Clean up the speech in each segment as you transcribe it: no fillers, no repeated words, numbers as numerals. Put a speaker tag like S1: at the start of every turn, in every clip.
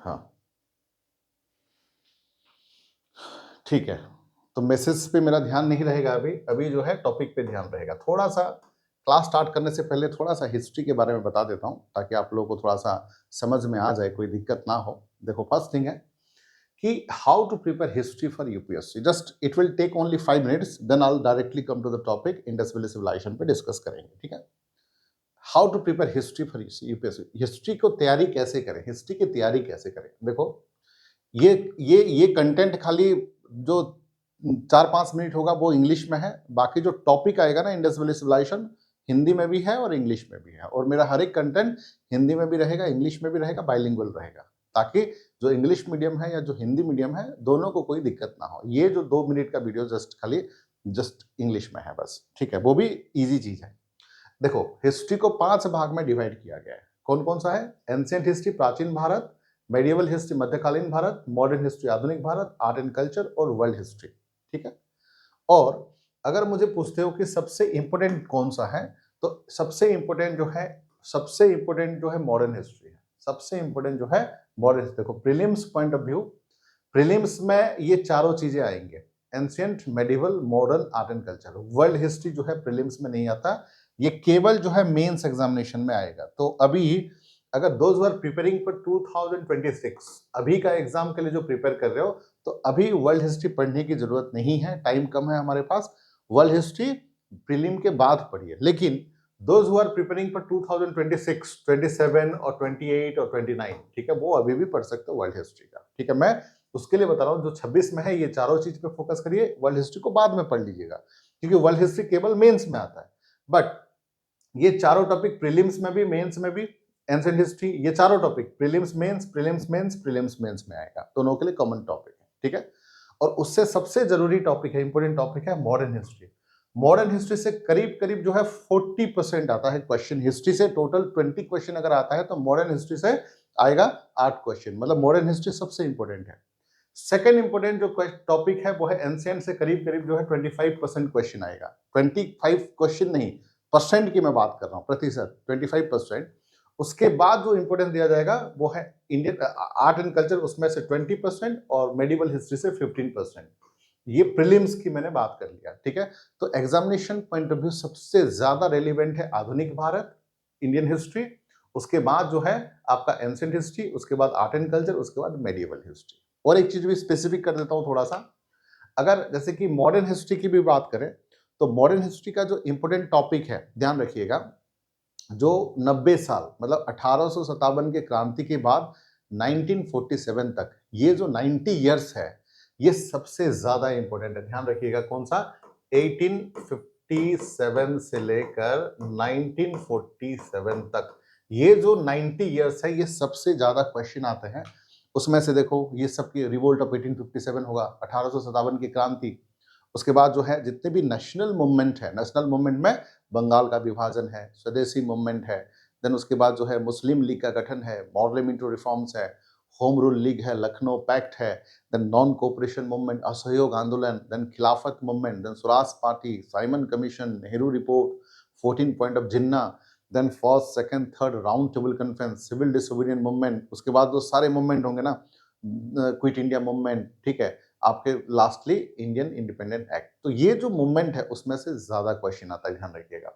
S1: हाँ, ठीक है। तो मैसेज पे मेरा ध्यान नहीं रहेगा अभी, अभी जो है टॉपिक पे ध्यान रहेगा। थोड़ा-सा क्लास स्टार्ट करने से पहले थोड़ा-सा हिस्ट्री के बारे में बता देता हूँ, ताकि आप लोगों को थोड़ा-सा समझ में आ जाए, कोई दिक्कत ना हो। देखो, फर्स्ट थिंग है कि how to prepare history for UPSC. Just it will take only 5 minutes, then I will directly come to the topic. Indus valley civilization पे डिस्कस करेंगे, ठीक है? How to prepare history for UPSC. History को तैयारी कैसे करें, history की तैयारी कैसे करें? देखो, ये कंटेंट खाली जो 4-5 मिनट होगा वो इंग्लिश में है। बाकी जो टॉपिक आएगा ना, इंडस वैली सिविलाइजेशन, हिंदी में भी है और इंग्लिश में भी है। और मेरा हर एक कंटेंट हिंदी में भी रहेगा, इंग्लिश में भी रहेगा, बाइलिंगुअल रहेगा, ताकि जो इंग्लिश मीडियम है या जो हिंदी मीडियम है, दोनों को कोई दिक्कत ना हो। ये जो 2 मिनट का वीडियो जस्ट इंग्लिश में है बस, ठीक है? वो भी ईजी चीज है। देखो, हिस्ट्री को 5 भाग में डिवाइड किया गया है। कौन-कौन सा है? एंशिएंट हिस्ट्री प्राचीन भारत, मेडिएवल हिस्ट्री मध्यकालीन भारत, मॉडर्न हिस्ट्री आधुनिक भारत, आर्ट एंड कल्चर और वर्ल्ड हिस्ट्री, ठीक है? और अगर मुझे पूछते हो कि सबसे इंपॉर्टेंट कौन-सा है, तो सबसे इंपॉर्टेंट जो है मॉडर्न हिस्ट्री है। सबसे इंपॉर्टेंट जो है मॉडर्न हिस्ट्री। देखो, prelims point of view, prelims में ये चारों चीजें आएंगे: ancient, medieval, modern, art and culture. World history जो है प्रीलिम्स में नहीं आता, ये केवल जो है मेंस एग्जामिनेशन में आएगा। तो अभी अगर those who are preparing for 2026, अभी का एग्जाम के लिए जो प्रिपेयर कर रहे हो, तो अभी वर्ल्ड हिस्ट्री पढ़ने की जरूरत नहीं है, टाइम कम है हमारे पास। वर्ल्ड हिस्ट्री प्रीलिम के बाद पढ़िए। लेकिन those who are preparing for 2026, 27 और 28 और 29, ठीक है, वो अभी भी पढ़ सकते हो वर्ल्ड हिस्ट्री का, ठीक है? मैं उसके लिए बता रहा हूँ, जो 26 में है, ये चारों चीज पे फोकस करिए, वर्ल्ड हिस्ट्री को बाद में पढ़ लीजिएगा, क्योंकि वर्ल्ड हिस्ट्री केवल मेंस में आता है। बट ये चारों टॉपिक प्रीलिम्स में भी, मेंस में भी, एंशिएंट हिस्ट्री, ये चारों topic prelims mains, prelims mains, prelims mains में आएगा, दोनों के लिए कॉमन टॉपिक है, ठीक है? और उससे सबसे जरूरी टॉपिक है, इंपॉर्टेंट टॉपिक है मॉडर्न हिस्ट्री। मॉडर्न हिस्ट्री से करीब करीब जो है 40% आता है क्वेश्चन। हिस्ट्री से टोटल 20 क्वेश्चन अगर आता है, तो मॉडर्न हिस्ट्री से आएगा 8 क्वेश्चन। मतलब मॉडर्न हिस्ट्री सबसे इंपॉर्टेंट है। सेकंड इंपॉर्टेंट जो टॉपिक है वो है एंशिएंट से करीब करीब जो है 25% क्वेश्चन आएगा। 25 क्वेश्चन नहीं, परसेंट की मैं बात कर रहा हूँ, प्रतिशत 25%। उसके बाद जो इंपॉर्टेंस दिया जाएगा वो है इंडियन आर्ट एंड कल्चर, उसमें से 20% और मेडिवल हिस्ट्री से 15%। ये प्रीलिम्स की मैंने बात कर लिया, ठीक है? तो एग्जामिनेशन पॉइंट ऑफ व्यू सबसे ज्यादा रेलिवेंट है आधुनिक भारत, इंडियन हिस्ट्री, उसके बाद जो है आपका एंशिएंट हिस्ट्री, उसके बाद आर्ट एंड कल्चर, उसके बाद मेडिवल हिस्ट्री। और एक चीज भी स्पेसिफिक कर देता हूं थोड़ा सा, अगर जैसे कि मॉडर्न हिस्ट्री की भी बात करें, तो मॉडर्न हिस्ट्री का जो इंपॉर्टेंट टॉपिक है, ध्यान रखिएगा, जो 90 साल मतलब 1857 के क्रांति के बाद 1947 तक, ये जो 90 इयर्स है, ये सबसे ज्यादा इंपॉर्टेंट है। ध्यान रखिएगा, कौन सा? 1857 से लेकर 1947 तक, ये जो 90 इयर्स है, ये सबसे ज्यादा क्वेश्चन आते हैं। उसमें से देखो, ये सबकी रिवोल्ट ऑफ 1857 होगा, 1857 की क्रांति। उसके बाद जो है जितने भी नेशनल मूवमेंट है, नेशनल मूवमेंट में बंगाल का विभाजन है, स्वदेशी मूवमेंट है, देन उसके बाद जो है मुस्लिम लीग का गठन है, पार्लियामेंट्री रिफॉर्म्स है, होम रूल लीग है, लखनऊ पैक्ट है, देन नॉन कोऑपरेशन मूवमेंट, असहयोग आंदोलन, then Khilafat movement, then Swaraj party, Simon commission, Nehru report, 14 point of Jinnah, then first second third round table conference, civil disobedient movement, उसके बाद जो सारे मूवमेंट होंगे ना, क्विट इंडिया मूवमेंट, ठीक है, आपके लास्टली इंडियन इंडिपेंडेंट एक्ट। तो ये जो मूवमेंट है, उसमें से ज्यादा क्वेश्चन आता है, ध्यान रखिएगा।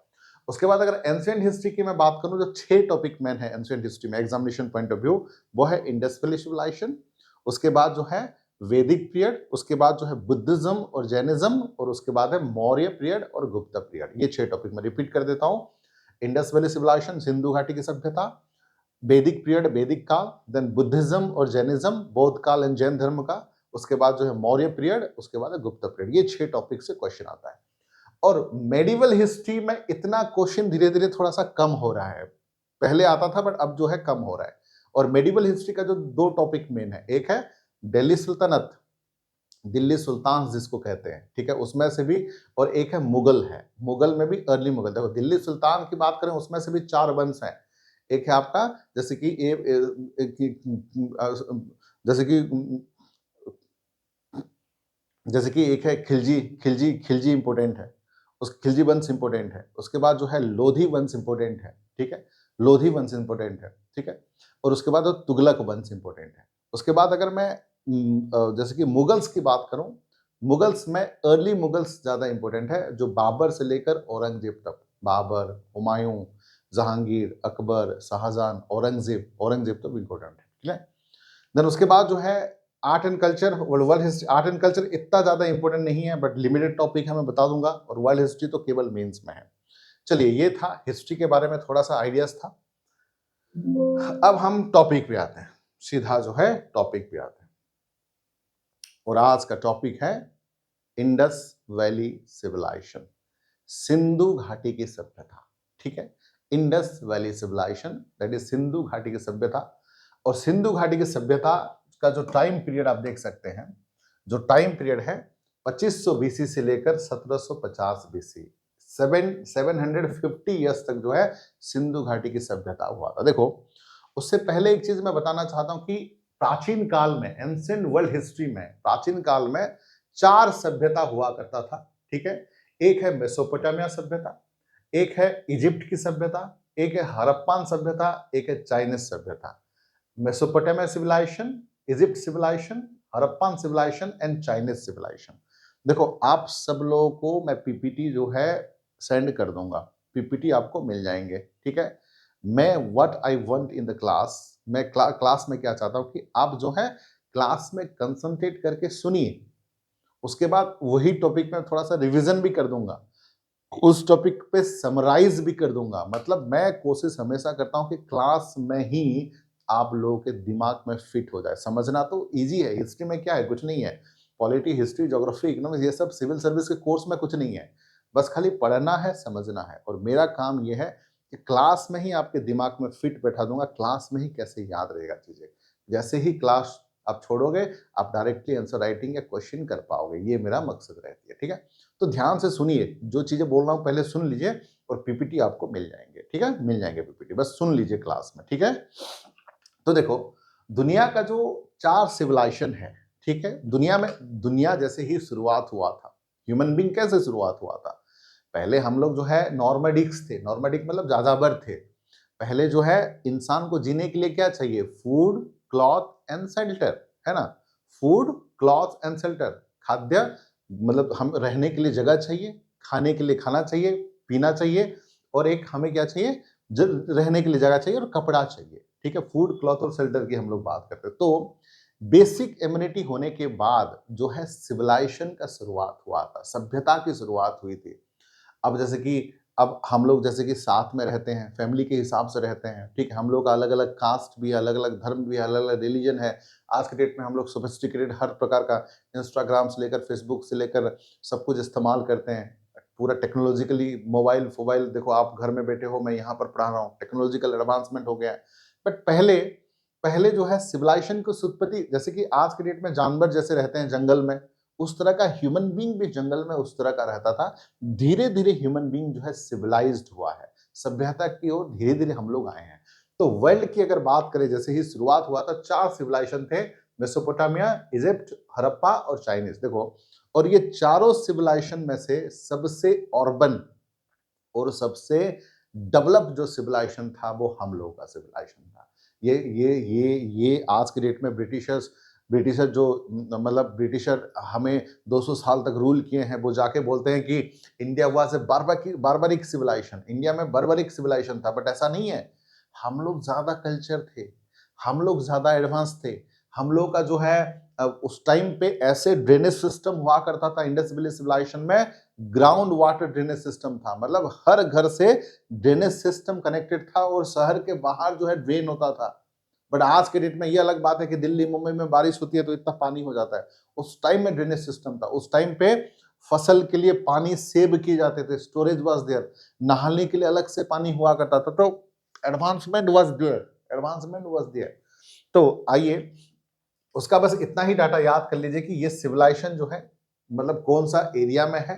S1: उसके बाद अगर एंशिएंट हिस्ट्री की मैं बात करूं, जो 6 टॉपिक मेन है एंशिएंट हिस्ट्री में एग्जामिनेशन पॉइंट ऑफ व्यू, वो है इंडस वैली सिविलाइजेशन, उसके बाद जो है वैदिक पीरियड, उसके बाद जो है बुद्धिज्म और जैनिज्म, और उसके बाद है मौर्य पीरियड और गुप्ता पीरियड। ये 6 टॉपिक मैं रिपीट कर देता हूं: इंडस वैली सिविलाइजेशन, सिंधु घाटी की सभ्यता, वैदिक पीरियड, वैदिक काल, देन बुद्धिज्म और जैनिज्म, बौद्ध काल एंड जैन धर्म का, उसके बाद जो है मौर्य पीरियड, उसके बाद है गुप्ता पीरियड। ये 6 टॉपिक से क्वेश्चन आता है। और मेडिवल हिस्ट्री में इतना क्वेश्चन धीरे धीरे थोड़ा सा कम हो रहा है, पहले आता था बट अब जो है कम हो रहा है। और मेडिवल हिस्ट्री का जो 2 टॉपिक मेन है, एक है दिल्ली सुल्तनत, दिल्ली सुल्तान जिसको कहते हैं, ठीक है, उसमें से भी, और एक है मुगल है, मुगल में भी अर्ली मुगल। देखो, दिल्ली सुल्तान की बात करें, उसमें से भी 4 वंश हैं। एक है आपका जैसे कि जैसे कि जैसे कि एक है खिलजी, खिलजी इंपोर्टेंट है, उस खिलजी वंश इंपोर्टेंट है। उसके बाद जो है लोधी वंश इंपोर्टेंट है, ठीक है, लोधी वंश इंपोर्टेंट है, ठीक है। और उसके बाद तुगलक वंश इंपोर्टेंट है। उसके बाद अगर मैं जैसे कि मुगल्स की बात करूं, मुगल्स में अर्ली मुगल्स ज़्यादा इंपॉर्टेंट है, जो बाबर से लेकर औरंगजेब तक, बाबर, हुमायूं, जहांगीर, अकबर, शाहजहां, औरंगजेब, औरंगजेब तक इंपॉर्टेंट है, ठीक है। देन उसके बाद जो है art and culture, world history. Art and culture इतना ज़्यादा इंपॉर्टेंट नहीं है, बट लिमिटेड टॉपिक है, मैं बता दूंगा, और वर्ल्ड हिस्ट्री तो केवल मेंस में है। चलिए, ये था हिस्ट्री के बारे में थोड़ा सा आइडियाज था। अब हम टॉपिक पे आते हैं, सीधा जो है टॉपिक पे आते हैं, और आज का टॉपिक है इंडस वैली सिविलाइजेशन, सिंधु घाटी की सभ्यता, ठीक है। Indus valley civilization, that is Sindhu घाटी की सभ्यता। और सिंधु घाटी की सभ्यता का जो टाइम पीरियड आप देख सकते हैं, जो टाइम पीरियड है 2500 बीसी से लेकर 1750 बीसी, 750 ईयर्स तक जो है सिंधु घाटी की सभ्यता हुआ था। देखो, उससे पहले एक चीज मैं बताना चाहता हूं कि प्राचीन काल में, एंशिएंट वर्ल्ड हिस्ट्री में, प्राचीन काल में 4 सभ्यता हुआ करता था, ठीक है। एक है मेसोपोटामिया सभ्यता, एक है इजिप्ट की सभ्यता, एक है हड़प्पन सभ्यता, एक है चाइनीज सभ्यता। Mesopotamia civilization, Egypt civilization, Harappan civilization and Chinese civilization. देखो, आप सब लोगों को मैं पीपीटी जो है सेंड कर दूंगा, पीपीटी आपको मिल जाएंगे, ठीक है। मैं what I want in the class, मैं क्लास में क्या चाहता हूं कि आप जो है क्लास में कंसंट्रेट करके सुनिए, उसके बाद वही टॉपिक में थोड़ा सा रिवीजन भी कर दूंगा, उस टॉपिक पे समराइज भी कर दूंगा। मतलब मैं कोशिश हमेशा करता हूं कि क्लास में ही आप लोगों के दिमाग में फिट हो जाए। समझना तो इजी है, हिस्ट्री में क्या है, कुछ नहीं है। पॉलिटी, हिस्ट्री, ज्योग्राफी, इकोनॉमिक्स, ये सब सिविल सर्विस के कोर्स में कुछ नहीं है, बस खाली पढ़ना है, समझना है। और मेरा काम ये है कि क्लास में ही आपके दिमाग में फिट बैठा दूंगा, क्लास में ही कैसे याद रहेगा चीजें। जैसे ही क्लास आप छोड़ोगे, आप डायरेक्टली आंसर राइटिंग या क्वेश्चन कर पाओगे, ये मेरा मकसद रहती है, ठीक है। तो ध्यान से सुनिए, जो चीजें बोल रहा हूं पहले सुन लीजिए, और पीपीटी आपको मिल जाएंगे, ठीक है, मिल जाएंगे पीपीटी, बस सुन लीजिए क्लास में, ठीक है। तो देखो, दुनिया का जो 4 सिविलाइजेशन है, ठीक है, दुनिया में, दुनिया जैसे ही शुरुआत हुआ था, ह्यूमन बीइंग कैसे शुरुआत हुआ था, पहले हम लोग जो है नॉर्मैडिक्स थे, नॉर्मैडिक मतलब याযাबर थे। पहले जो है इंसान को जीने के लिए क्या चाहिए, फूड, क्लॉथ एंड शेल्टर, है ना। फूड, क्लॉथ एंड शेल्टर, खाद्य, मतलब हम रहने के लिए जगह चाहिए, खाने के लिए खाना चाहिए, पीना चाहिए, और एक हमें क्या चाहिए, रहने के लिए जगह चाहिए और कपड़ा चाहिए, ठीक है। फूड, क्लॉथ और शेल्टर की हम लोग बात करते हैं। तो बेसिक इम्यूनिटी होने के बाद जो है सिविलाइजेशन का शुरुआत हुआ था, सभ्यता की शुरुआत हुई थी। अब जैसे कि अब हम लोग जैसे कि साथ में रहते हैं, फैमिली के हिसाब से रहते हैं, ठीक है। हम लोग का अलग अलग कास्ट भी है, अलग अलग धर्म भी है, अलग अलग रिलीजन है। आज के डेट में हम लोग सोफिस्टिकेटेड हर प्रकार का, इंस्टाग्राम से लेकर फेसबुक से लेकर सब कुछ इस्तेमाल करते हैं, पूरा टेक्नोलॉजिकली। मोबाइल फोबाइल देखो, आप घर में बैठे हो, मैं यहाँ पर पढ़ा रहा हूँ, टेक्नोलॉजिकल एडवांसमेंट हो गया है। बट पहले पहले जो है सिविलाइजेशन की उत्पत्ति, जैसे कि आज के डेट में जानवर जैसे रहते हैं जंगल में, उस तरह का ह्यूमन बीइंग भी जंगल में उस तरह का रहता था। धीरे धीरे ह्यूमन बीइंग जो है सिविलाइज्ड हुआ है, सभ्यता की ओर धीरे धीरे हम लोग आए हैं। तो वर्ल्ड की अगर बात करें, जैसे ही शुरुआत हुआ था, 4 सिविलाइजेशन थे, मेसोपोटामिया, इजिप्ट, हड़प्पा और चाइनीज। देखो, और ये चारों सिविलाइजेशन में से सबसे अर्बन और सबसे डेवलप जो सिविलाइजेशन था वो हम लोगों का सिविलाइजेशन था। ये आज के डेट में ब्रिटिशर जो, मतलब ब्रिटिशर हमें 200 साल तक रूल किए हैं, वो जाके बोलते हैं कि India was a barbaric civilization, India में बार्बरिक सिविलाइजेशन था, बट ऐसा नहीं है। हम लोग ज्यादा कल्चर थे, हम लोग ज्यादा एडवांस थे। हम लोग का जो है उस टाइम पे ऐसे ड्रेनेज सिस्टम हुआ करता था इंडस वैली सिविलाइजेशन में, ग्राउंड वाटर ड्रेनेज सिस्टम था, मतलब हर घर से ड्रेनेज सिस्टम कनेक्टेड था, और शहर के बाहर जो है ड्रेन होता था। बट आज के डेट में ये अलग बात है कि दिल्ली मुंबई में बारिश होती है तो इतना पानी हो जाता है। उस टाइम में ड्रेनेज सिस्टम था, उस टाइम पे फसल के लिए पानी सेव किए जाते थे, स्टोरेज वाज देयर, नहाने के लिए अलग से पानी हुआ करता था। तो advancement was there, advancement was there. तो आइए, उसका बस इतना ही डाटा याद कर लीजिए कि ये सिविलाइजेशन जो है, मतलब कौन सा एरिया में है,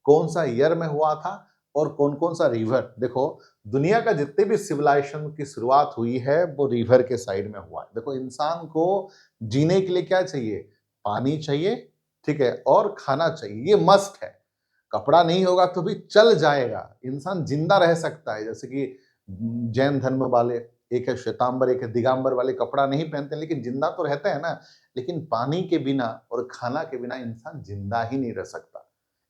S1: कौन सा ईयर में हुआ था, और कौन कौन सा रिवर। देखो, दुनिया का जितने भी सिविलाइजेशन की शुरुआत हुई है वो रिवर के साइड में हुआ है। देखो, इंसान को जीने के लिए क्या चाहिए, पानी चाहिए, ठीक है, और खाना चाहिए, ये मस्ट है। कपड़ा नहीं होगा तो भी चल जाएगा, इंसान जिंदा रह सकता है। जैसे कि जैन धर्म वाले, एक है श्वेतांबर, एक है दिगंबर वाले, कपड़ा नहीं पहनते लेकिन जिंदा तो रहते हैं ना। लेकिन पानी के बिना और खाना के बिना इंसान जिंदा ही नहीं रह सकता।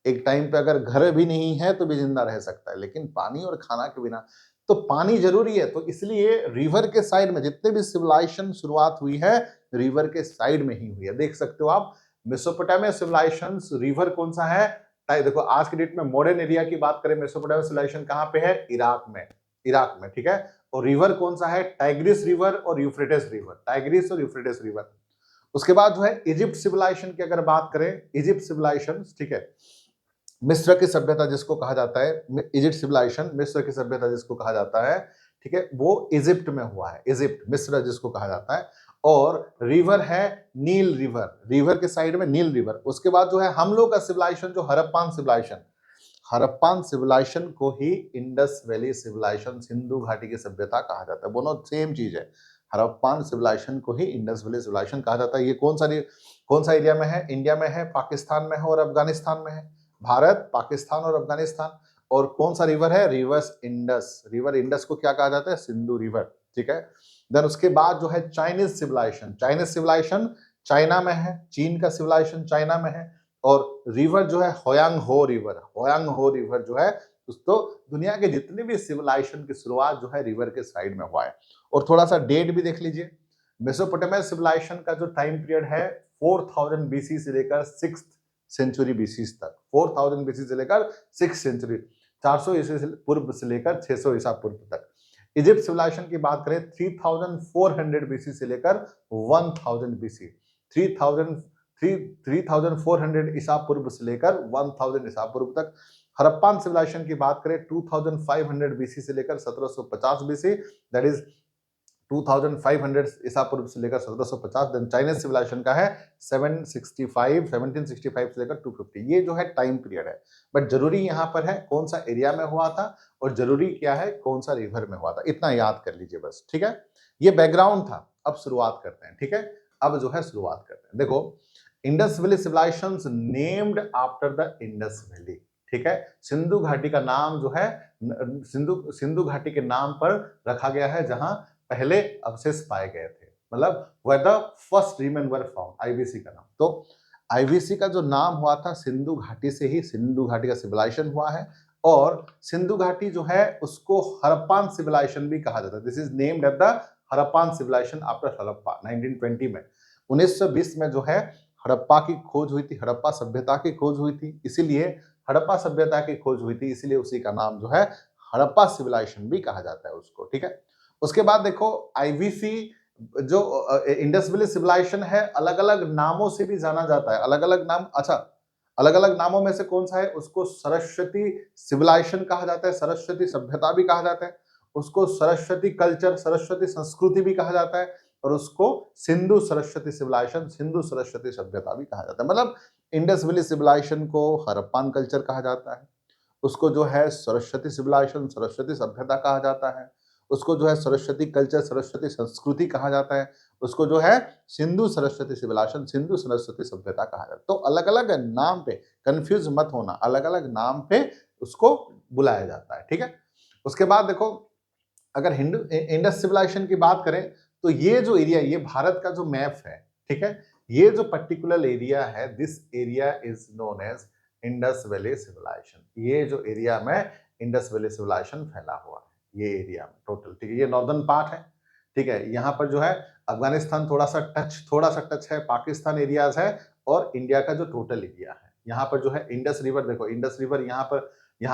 S1: एक टाइम पे अगर घर भी नहीं है तो भी जिंदा रह सकता है, लेकिन पानी और खाना के बिना, तो पानी जरूरी है। तो इसलिए रिवर के साइड में जितने भी सिविलाइजेशन शुरुआत हुई है, रिवर के साइड में ही हुई है। देख सकते हो आप, मेसोपोटामिया सिविलाइजेशन, रिवर कौन सा है? देखो आज के डेट में मॉडर्न एरिया की बात करें, मेसोपोटामिया सिविलाइजेशन कहां पे है? इराक में, इराक में, ठीक है। और रिवर कौन सा है? टाइग्रिस रिवर और यूफ्रेटिस रिवर, टाइग्रिस और यूफ्रेटिस रिवर। उसके बाद जो है इजिप्ट सिविलाइजेशन की अगर बात करें, इजिप्ट सिविलाइजेशन, ठीक है, मिस्र की सभ्यता जिसको कहा जाता है, इजिप्ट सिविलाइजेशन, मिस्र की सभ्यता जिसको कहा जाता है, ठीक है, वो इजिप्ट में हुआ है। इजिप्ट, मिस्र जिसको कहा जाता है। और रिवर है नील रिवर, रिवर के साइड में नील रिवर। उसके बाद जो है हम लोग का सिविलाइजेशन, जो हड़प्पन सिविलाइजेशन, हड़प्पन सिविलाइजेशन को ही इंडस वैली सिविलाइजेशन, सिंधु घाटी की सभ्यता कहा जाता है। दोनों सेम चीज है। हड़प्पन सिविलाइजेशन को ही इंडस वैली सिविलाइजेशन कहा जाता है। ये कौन सा एरिया में है? इंडिया में है, पाकिस्तान में है और अफगानिस्तान में है। भारत, पाकिस्तान और अफगानिस्तान। और कौन सा रिवर है? Reverse Indus. रिवर इंडस को क्या कहा जाता है? सिंधु रिवर, ठीक है। देन उसके बाद जो है Chinese civilization, Chinese civilization China में है, चीन का सिविलाइजेशन चाइना में है। और रिवर जो है होयांग हो रिवर, होयांग हो रिवर जो है, तो दुनिया के जितने भी सिविलाइजेशन की शुरुआत जो है रिवर के साइड में हुआ है। और थोड़ा सा डेट भी देख लीजिए, मेसोपोटामिया सिविलाइजेशन का जो टाइम पीरियड है 4000 बीसी से लेकर 6th सेंचुरी बीसी तक, 4000 बीसी से लेकर 6th सेंचुरी, 400 ईसा पूर्व से लेकर 600 ईसा पूर्व तक। इजिप्ट सिविलाइजेशन की बात करें 3400 बीसी से लेकर 1000 बीसी, 3400 ईसा पूर्व से लेकर 1000 ईसा पूर्व तक। हड़प्पन सिविलाइजेशन की बात करें 2500 बीसी से लेकर 1750 बीसी, दैट इज 2500 ईसा पूर्व से लेकर 1750। देन चाइनीज सिविलाइजेशन का है 1765 से लेकर 250। ये जो है टाइम पीरियड है। बट जरूरी यहाँ पर है कौन सा एरिया में हुआ था, और जरूरी क्या है कौन सा रिवर में हुआ था, इतना याद कर लीजिए बस, ठीक है। ये बैकग्राउंड था। अब शुरुआत करते हैं, ठीक है। अब जो है शुरुआत करते हैं। देखो, Indus valley civilizations named after the Indus valley, ठीक है। सिंधु घाटी का नाम जो है सिंधु घाटी के नाम पर रखा गया है, जहां पहले अवशेष पाए गए थे। मतलब where the first remain were found, IVC का नाम। तो आईवीसी का जो नाम हुआ था सिंधु घाटी से ही, सिंधु घाटी का सिविलाइजेशन हुआ है। और सिंधु घाटी जो है उसको हड़प्पन सिविलाइजेशन भी कहा जाता है। This is named at the Harappan civilization after Harappa 1920 में। 1920 में जो है हड़प्पा की खोज हुई थी, हड़प्पा सभ्यता की खोज हुई थी, इसीलिए हड़प्पा सभ्यता की खोज हुई थी, इसीलिए उसी का नाम जो है हड़प्पा सिविलाइजेशन भी कहा जाता है उसको, ठीक है। उसके बाद देखो, आईवीसी जो इंडस वैली सिविलाइजेशन है, अलग अलग नामों से भी जाना जाता है। अलग अलग नाम, अच्छा, अलग अलग नामों में से कौन सा है? उसको सरस्वती सिविलाइजेशन कहा जाता है, सरस्वती सभ्यता भी कहा जाता है, उसको सरस्वती कल्चर, सरस्वती संस्कृति भी कहा जाता है, और उसको सिंधु सरस्वती सिविलाइजेशन, सिंधु सरस्वती सभ्यता भी कहा जाता है। मतलब इंडस वैली सिविलाइजेशन को हड़प्पन कल्चर कहा जाता है, उसको जो है सरस्वती सिविलाइजेशन, सरस्वती सभ्यता कहा जाता है, उसको जो है सरस्वती कल्चर, सरस्वती संस्कृति कहा जाता है, उसको जो है सिंधु सरस्वती सिविलाइजेशन, सिंधु सरस्वती सभ्यता कहा जाता है। तो अलग अलग नाम पे कंफ्यूज मत होना, अलग अलग नाम पे उसको बुलाया जाता है, ठीक है। उसके बाद देखो, अगर हिंदू इंडस सिविलाइजेशन की बात करें, तो ये जो एरिया, ये भारत का जो मैप है, ठीक है, ये जो पर्टिकुलर एरिया है, this area is known as Indus valley civilization. ये जो एरिया में इंडस वैली सिविलाइजेशन फैला हुआ है, ये एरिया में टोटल, ठीक है। ये नॉर्दर्न पार्ट है, ठीक है। यहाँ पर जो है अफगानिस्तान थोड़ा सा टच है, पाकिस्तान एरियाज है, और इंडिया का जो टोटल एरिया है। यहाँ पर जो है इंडस रिवर, देखो इंडस रिवर यहाँ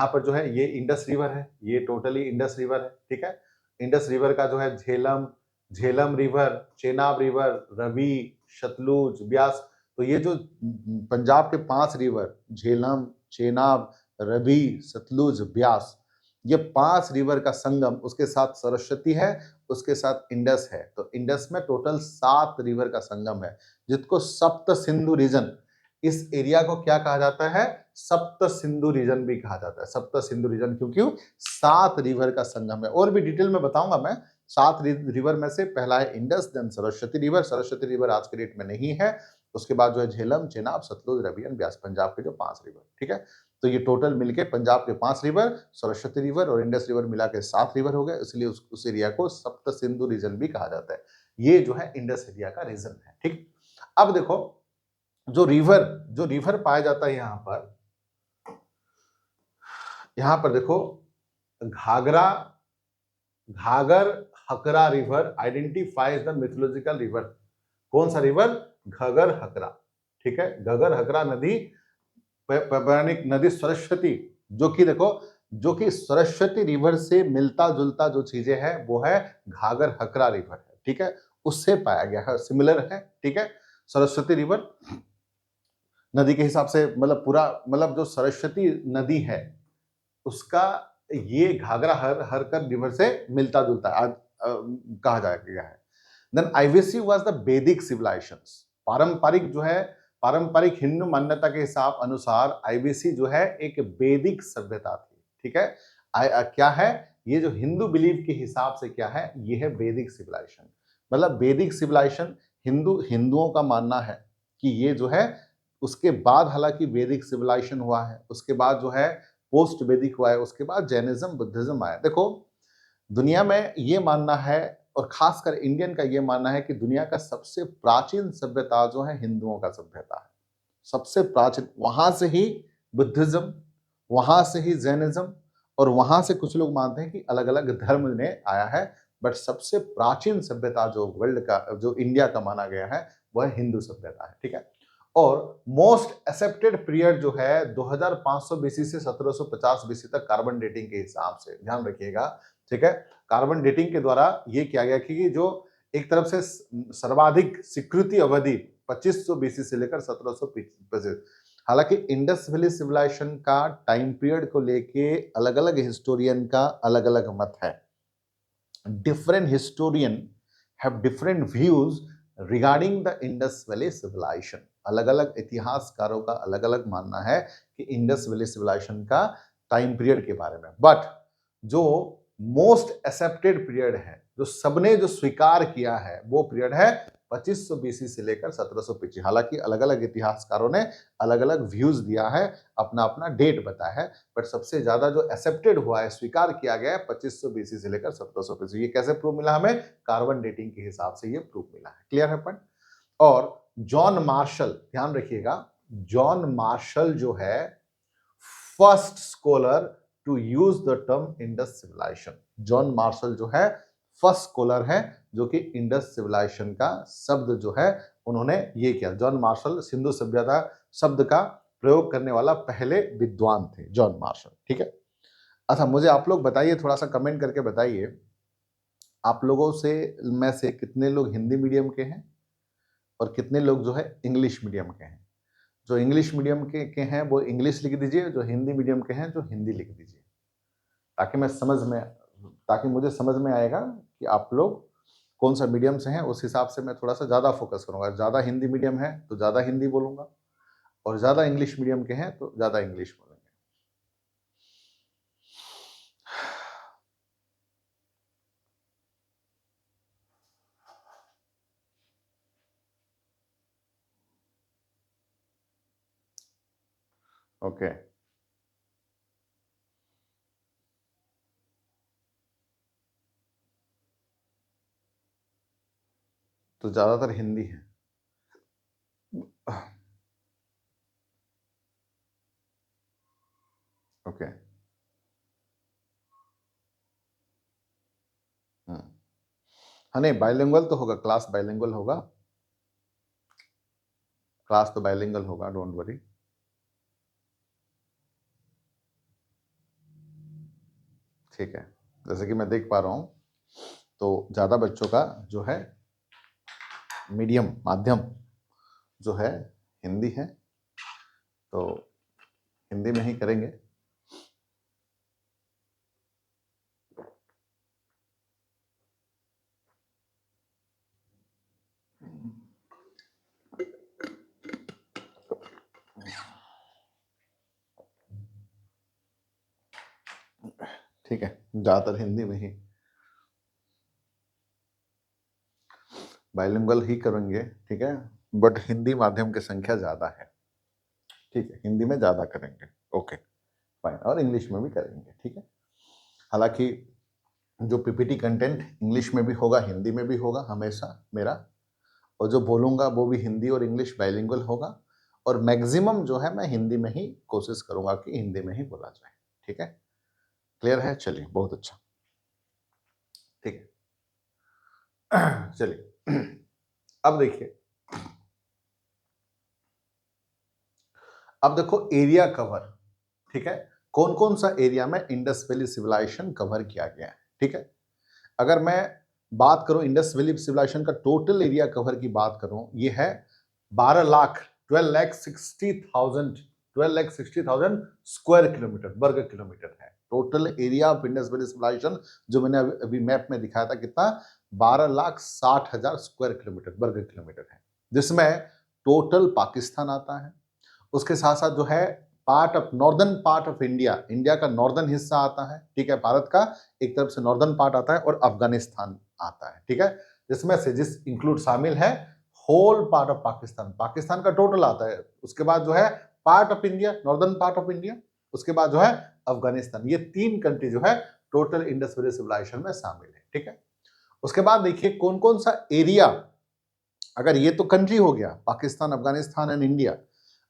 S1: पर जो है ये इंडस रिवर है, ये टोटली इंडस रिवर है, ठीक है। इंडस रिवर का जो है झेलम रिवर, चेनाब रिवर, रवि, सतलुज, ब्यास, तो ये जो पंजाब के 5 रिवर, झेलम, चेनाब, रवि, सतलुज, ब्यास, ये 5 रिवर का संगम, उसके साथ सरस्वती है, उसके साथ इंडस है। तो इंडस में टोटल 7 रिवर का संगम है, जिसको सप्त सिंधु रीजन, इस एरिया को क्या कहा जाता है? सप्त सिंधु रीजन भी कहा जाता है। सप्त सिंधु रीजन क्यों? 7 रिवर का संगम है। और भी डिटेल में बताऊंगा मैं। 7 रिवर में से पहला है Indus, then Saraswati river. Saraswati river आज के डेट में नहीं है। उसके बाद जो है झेलम, चेनाब, सतलुज, रवि एंड ब्यास, पंजाब के जो 5 रिवर, ठीक है। तो ये टोटल मिलके पंजाब के 5 रिवर, सरस्वती रिवर और इंडस रिवर मिला के 7 रिवर हो गए, इसलिए उस एरिया को सप्त सिंधु रीजन भी कहा जाता है। ये जो है इंडस एरिया का रीजन है। ठीक, अब देखो जो रिवर पाया जाता है यहां पर देखो Ghaggar Hakra river identifies the mythological river. कौन सा रिवर? घगर हकरा। ठीक है, घगर हकरा नदी पौराणिक नदी सरस्वती, जो कि देखो जो कि सरस्वती रिवर से मिलता जुलता जो चीजें है वो है घाघर हकरा रिवर है। ठीक है, उससे पाया गया है, सिमिलर है। ठीक है, सरस्वती रिवर नदी के हिसाब से मतलब पूरा मतलब जो सरस्वती नदी है उसका ये घाघरा हरकर रिवर से मिलता जुलता है, कहा गया है। देन आईवीसी वाज द वैदिक सिविलाइजेशंस। पारंपरिक हिंदू मान्यता के हिसाब अनुसार आईवीसी जो है एक वैदिक सभ्यता थी। ठीक है, क्या है ये जो हिंदू बिलीव के हिसाब से क्या है, ये है वैदिक सिविलाइजेशन। मतलब वैदिक सिविलाइजेशन हिंदुओं का मानना है कि ये जो है उसके बाद हालांकि वैदिक सिविलाइजेशन हुआ है, उसके बाद जो है पोस्ट वैदिक हुआ है, उसके बाद जैनिज्म बुद्धिज्म आया। देखो दुनिया में ये मानना है और खासकर इंडियन का ये मानना है कि दुनिया का सबसे प्राचीन सभ्यता जो है हिंदुओं का सभ्यता है, सबसे प्राचीन। वहां से ही बुद्धिज्म, वहां से ही जैनिज्म और वहां से कुछ लोग मानते हैं कि अलग अलग धर्म ने आया है, बट सबसे प्राचीन सभ्यता जो वर्ल्ड का जो इंडिया का माना गया है वह हिंदू सभ्यता है। ठीक है, और मोस्ट एक्सेप्टेड पीरियड जो है 2500 बीसी से 1750 बीसी तक कार्बन डेटिंग के हिसाब से, ध्यान रखिएगा। ठीक है, कार्बन डेटिंग के द्वारा ये किया गया कि जो एक तरफ से सर्वाधिक स्वीकृति अवधि 2500 बीसी से लेकर 1750। हालांकि इंडस वैली सिविलाइजेशन का टाइम पीरियड को लेके अलग अलग हिस्टोरियन का अलग अलग मत है। Different historian have different views regarding the Indus valley civilization. अलग अलग इतिहासकारों का अलग अलग मानना है कि इंडस वैली सिविलाइजेशन का टाइम पीरियड के बारे में, बट जो मोस्ट एक्सेप्टेड पीरियड है, जो सबने जो स्वीकार किया है, वो पीरियड है 2500 बीसी से लेकर 1750। हालांकि अलग अलग इतिहासकारों ने अलग अलग व्यूज दिया है, अपना अपना डेट बताया है, बट सबसे ज्यादा जो एक्सेप्टेड हुआ है, स्वीकार किया गया है 2500 बीसी से लेकर 1750। ये कैसे प्रूफ मिला हमें? कार्बन डेटिंग के हिसाब से ये प्रूफ मिला है। क्लियर है पॉइंट? और जॉन मार्शल, ध्यान रखिएगा, जॉन मार्शल जो है first scholar to use the term Indus civilization. John Marshall जो है फर्स्ट स्कॉलर है जो कि इंडस सिविलाइजेशन का शब्द जो है उन्होंने ये किया। जॉन मार्शल सिंधु सभ्यता शब्द का प्रयोग करने वाला पहले विद्वान थे, जॉन मार्शल। ठीक है, अच्छा मुझे आप लोग बताइए, थोड़ा सा कमेंट करके बताइए, आप लोगों से में से कितने लोग हिंदी मीडियम के हैं और कितने लोग जो है इंग्लिश मीडियम के हैं। जो इंग्लिश मीडियम के हैं वो इंग्लिश लिख दीजिए, जो हिंदी मीडियम के हैं जो हिंदी लिख दीजिए, ताकि मुझे समझ में आएगा कि आप लोग कौन सा मीडियम से हैं। उस हिसाब से मैं थोड़ा सा ज़्यादा फोकस करूंगा। ज़्यादा हिंदी मीडियम है तो ज़्यादा हिंदी बोलूंगा, और ज़्यादा इंग्लिश मीडियम के हैं तो ज़्यादा इंग्लिश बोलेंगे। ओके, तो ज़्यादातर हिंदी है। ओके, हाँ नहीं, बाइलिंगुअल तो होगा, क्लास बाइलिंगुअल होगा, क्लास तो बाइलिंगुअल होगा, डोंट वरी। ठीक है, जैसे कि मैं देख पा रहा हूँ तो ज़्यादा बच्चों का जो है मीडियम माध्यम जो है हिंदी है, तो हिंदी में ही करेंगे। ठीक है, ज़्यादातर हिंदी में ही, बाइलिंगुअल ही करेंगे। ठीक है, बट हिंदी माध्यम की संख्या ज़्यादा है। ठीक है, हिंदी में ज़्यादा करेंगे। ओके। फाइन, और इंग्लिश में भी करेंगे, ठीक है। हालांकि जो पीपीटी कंटेंट इंग्लिश में भी होगा, हिंदी में भी होगा हमेशा मेरा, और जो बोलूँगा वो भी हिंदी और इंग्लिश बाइलिंगुअल होगा, और मैक्सिमम जो है मैं हिंदी में ही कोशिश करूँगा कि हिंदी में ही बोला जाए, ठीक है। क्लियर है? चलिए, बहुत अच्छा, ठीक है। चलिए, अब देखिए, अब देखो एरिया कवर, ठीक है, कौन कौन सा एरिया में इंडस वैली सिविलाइजेशन कवर किया गया है, ठीक है। अगर मैं बात करूं इंडस वैली सिविलाइजेशन का टोटल एरिया कवर की बात करूं, ये है 12,60,000 स्क्वायर किलोमीटर, वर्ग किलोमीटर है total area of Indus valley civilization. जो मैंने अभी मैप में दिखाया था, कितना, 12,60,000 स्क्वायर किलोमीटर, वर्ग किलोमीटर है, जिसमें टोटल पाकिस्तान आता है। उसके साथ साथ जो है part of northern part of India, India का नॉर्दर्न हिस्सा आता है, ठीक है, भारत का एक तरफ से नॉर्दर्न पार्ट आता है, और अफगानिस्तान आता है, ठीक है, जिसमें से जिस इंक्लूड शामिल है whole part of Pakistan, Pakistan का टोटल आता है। उसके बाद जो है part of India, northern part of India, उसके बाद जो है अफगानिस्तान, ये 3 कंट्री जो है टोटल इंडस वैली सिविलाइजेशन में शामिल है, ठीक है। उसके बाद देखिए कौन कौन सा एरिया, अगर ये तो कंट्री हो गया पाकिस्तान, अफगानिस्तान एंड इंडिया,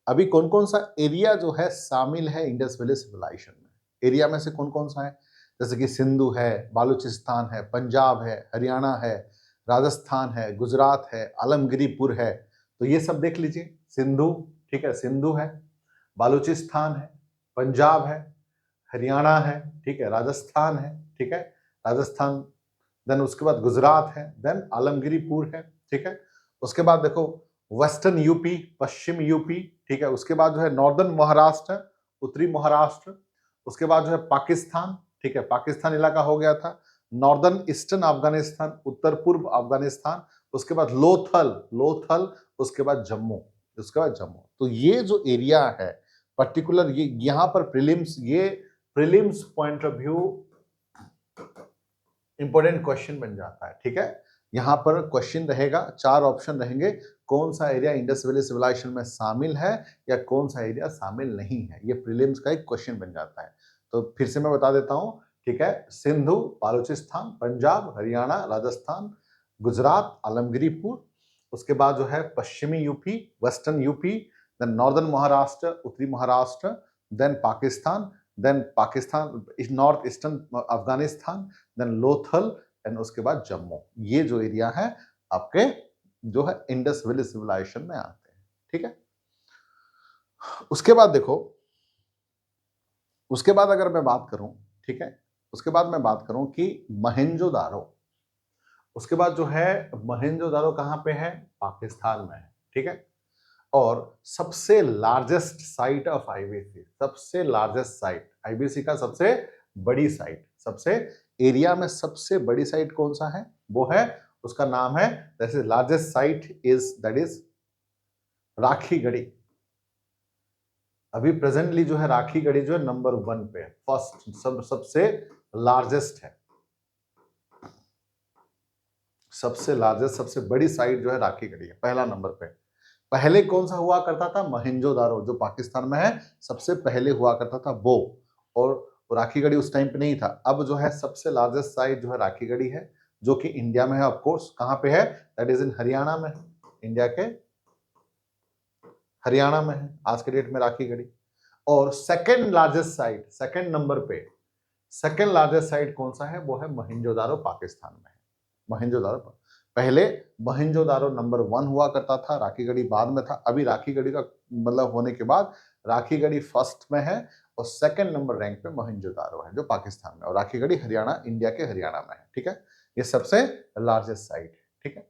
S1: अभी कौन कौन सा एरिया जो है शामिल है इंडस वैली सिविलाइजेशन में। एरिया में से कौन कौन सा है, जैसे कि सिंधु है, बालूचिस्तान है, पंजाब है, हरियाणा है, राजस्थान है, गुजरात है, आलमगिरीपुर है। तो ये सब देख लीजिए, सिंधु, ठीक है, सिंधु है, बालूचिस्तान है, पंजाब है, हरियाणा है, ठीक है, राजस्थान है, ठीक है, राजस्थान, देन उसके बाद गुजरात है, देन आलमगिरीपुर है, ठीक है। उसके बाद देखो वेस्टर्न यूपी, पश्चिम यूपी, ठीक है, उसके बाद जो है नॉर्दर्न महाराष्ट्र, उत्तरी महाराष्ट्र, उसके बाद जो है पाकिस्तान, ठीक है, पाकिस्तान इलाका हो गया था, नॉर्दर्न ईस्टर्न अफगानिस्तान, उत्तर पूर्व अफगानिस्तान, उसके बाद लोथल, लोथल, उसके बाद जम्मू, उसके बाद जम्मू। तो ये जो एरिया है पर्टिकुलर, ये यहां पर प्रीलिम्स, ये prelims point of view important question बन जाता है, ठीक है। यहां पर क्वेश्चन रहेगा, 4 ऑप्शन रहेंगे, कौन सा एरिया इंडस वैली सिविलाइजेशन में शामिल है या कौन सा एरिया शामिल नहीं है, ये प्रीलिम्स का एक क्वेश्चन बन जाता है। तो फिर से मैं बता देता हूं, ठीक है, सिंधु, बालूचिस्तान, पंजाब, हरियाणा, राजस्थान, गुजरात, आलमगिरीपुर, उसके बाद जो है पश्चिमी UP, western UP, then northern Maharashtra, उत्तरी Maharashtra, then Pakistan, north eastern Afghanistan, then Lothal, and उसके बाद जम्मू। ये जो एरिया है आपके जो है इंडस वैली सिविलाइजेशन में आते हैं, ठीक है। उसके बाद देखो, उसके बाद अगर मैं बात करूं, ठीक है, उसके बाद मैं बात करूं कि मोहेंजोदारो, उसके बाद जो है मोहेंजोदारो कहां पे है, पाकिस्तान में है, ठीक है। और सबसे लार्जेस्ट साइट ऑफ आईबीसी, सबसे लार्जेस्ट साइट, आईबीसी का सबसे बड़ी साइट, सबसे एरिया में सबसे बड़ी साइट कौन सा है, वो है, उसका नाम है, that is largest site is, that is Rakhigarhi. अभी प्रेजेंटली जो है राखीगढ़ी जो है नंबर 1 पे, फर्स्ट, सबसे लार्जेस्ट है, सबसे लार्जेस्ट, सबसे बड़ी साइट जो है राखीगढ़ी है, पहला नंबर पे। पहले कौन सा हुआ करता था, मोहेंजोदारो, जो पाकिस्तान में है, सबसे पहले हुआ करता था वो, और राखीगढ़ी उस टाइम पे नहीं था। अब जो है सबसे लार्जेस्ट साइट जो है राखीगढ़ी है, जो कि इंडिया में है, ऑफ कोर्स, कहां पे है, दैट इज इन हरियाणा में, इंडिया के हरियाणा में है आज के डेट में राखीगढ़ी। और second largest site, second number पे सेकंड लार्जेस्ट साइट कौन सा है, वो है मोहेंजोदारो, पाकिस्तान में है, मोहेंजोदारो। पहले मोहेंजोदारो नंबर 1 हुआ करता था, राखीगढ़ी बाद में था। अभी राखीगढ़ी का मतलब होने के बाद राखीगढ़ी फर्स्ट में है, और सेकंड नंबर रैंक पे मोहेंजोदारो है, जो पाकिस्तान में, और राखीगढ़ी हरियाणा, इंडिया के हरियाणा में है, ठीक है। ये सबसे लार्जेस्ट साइट है, ठीक है।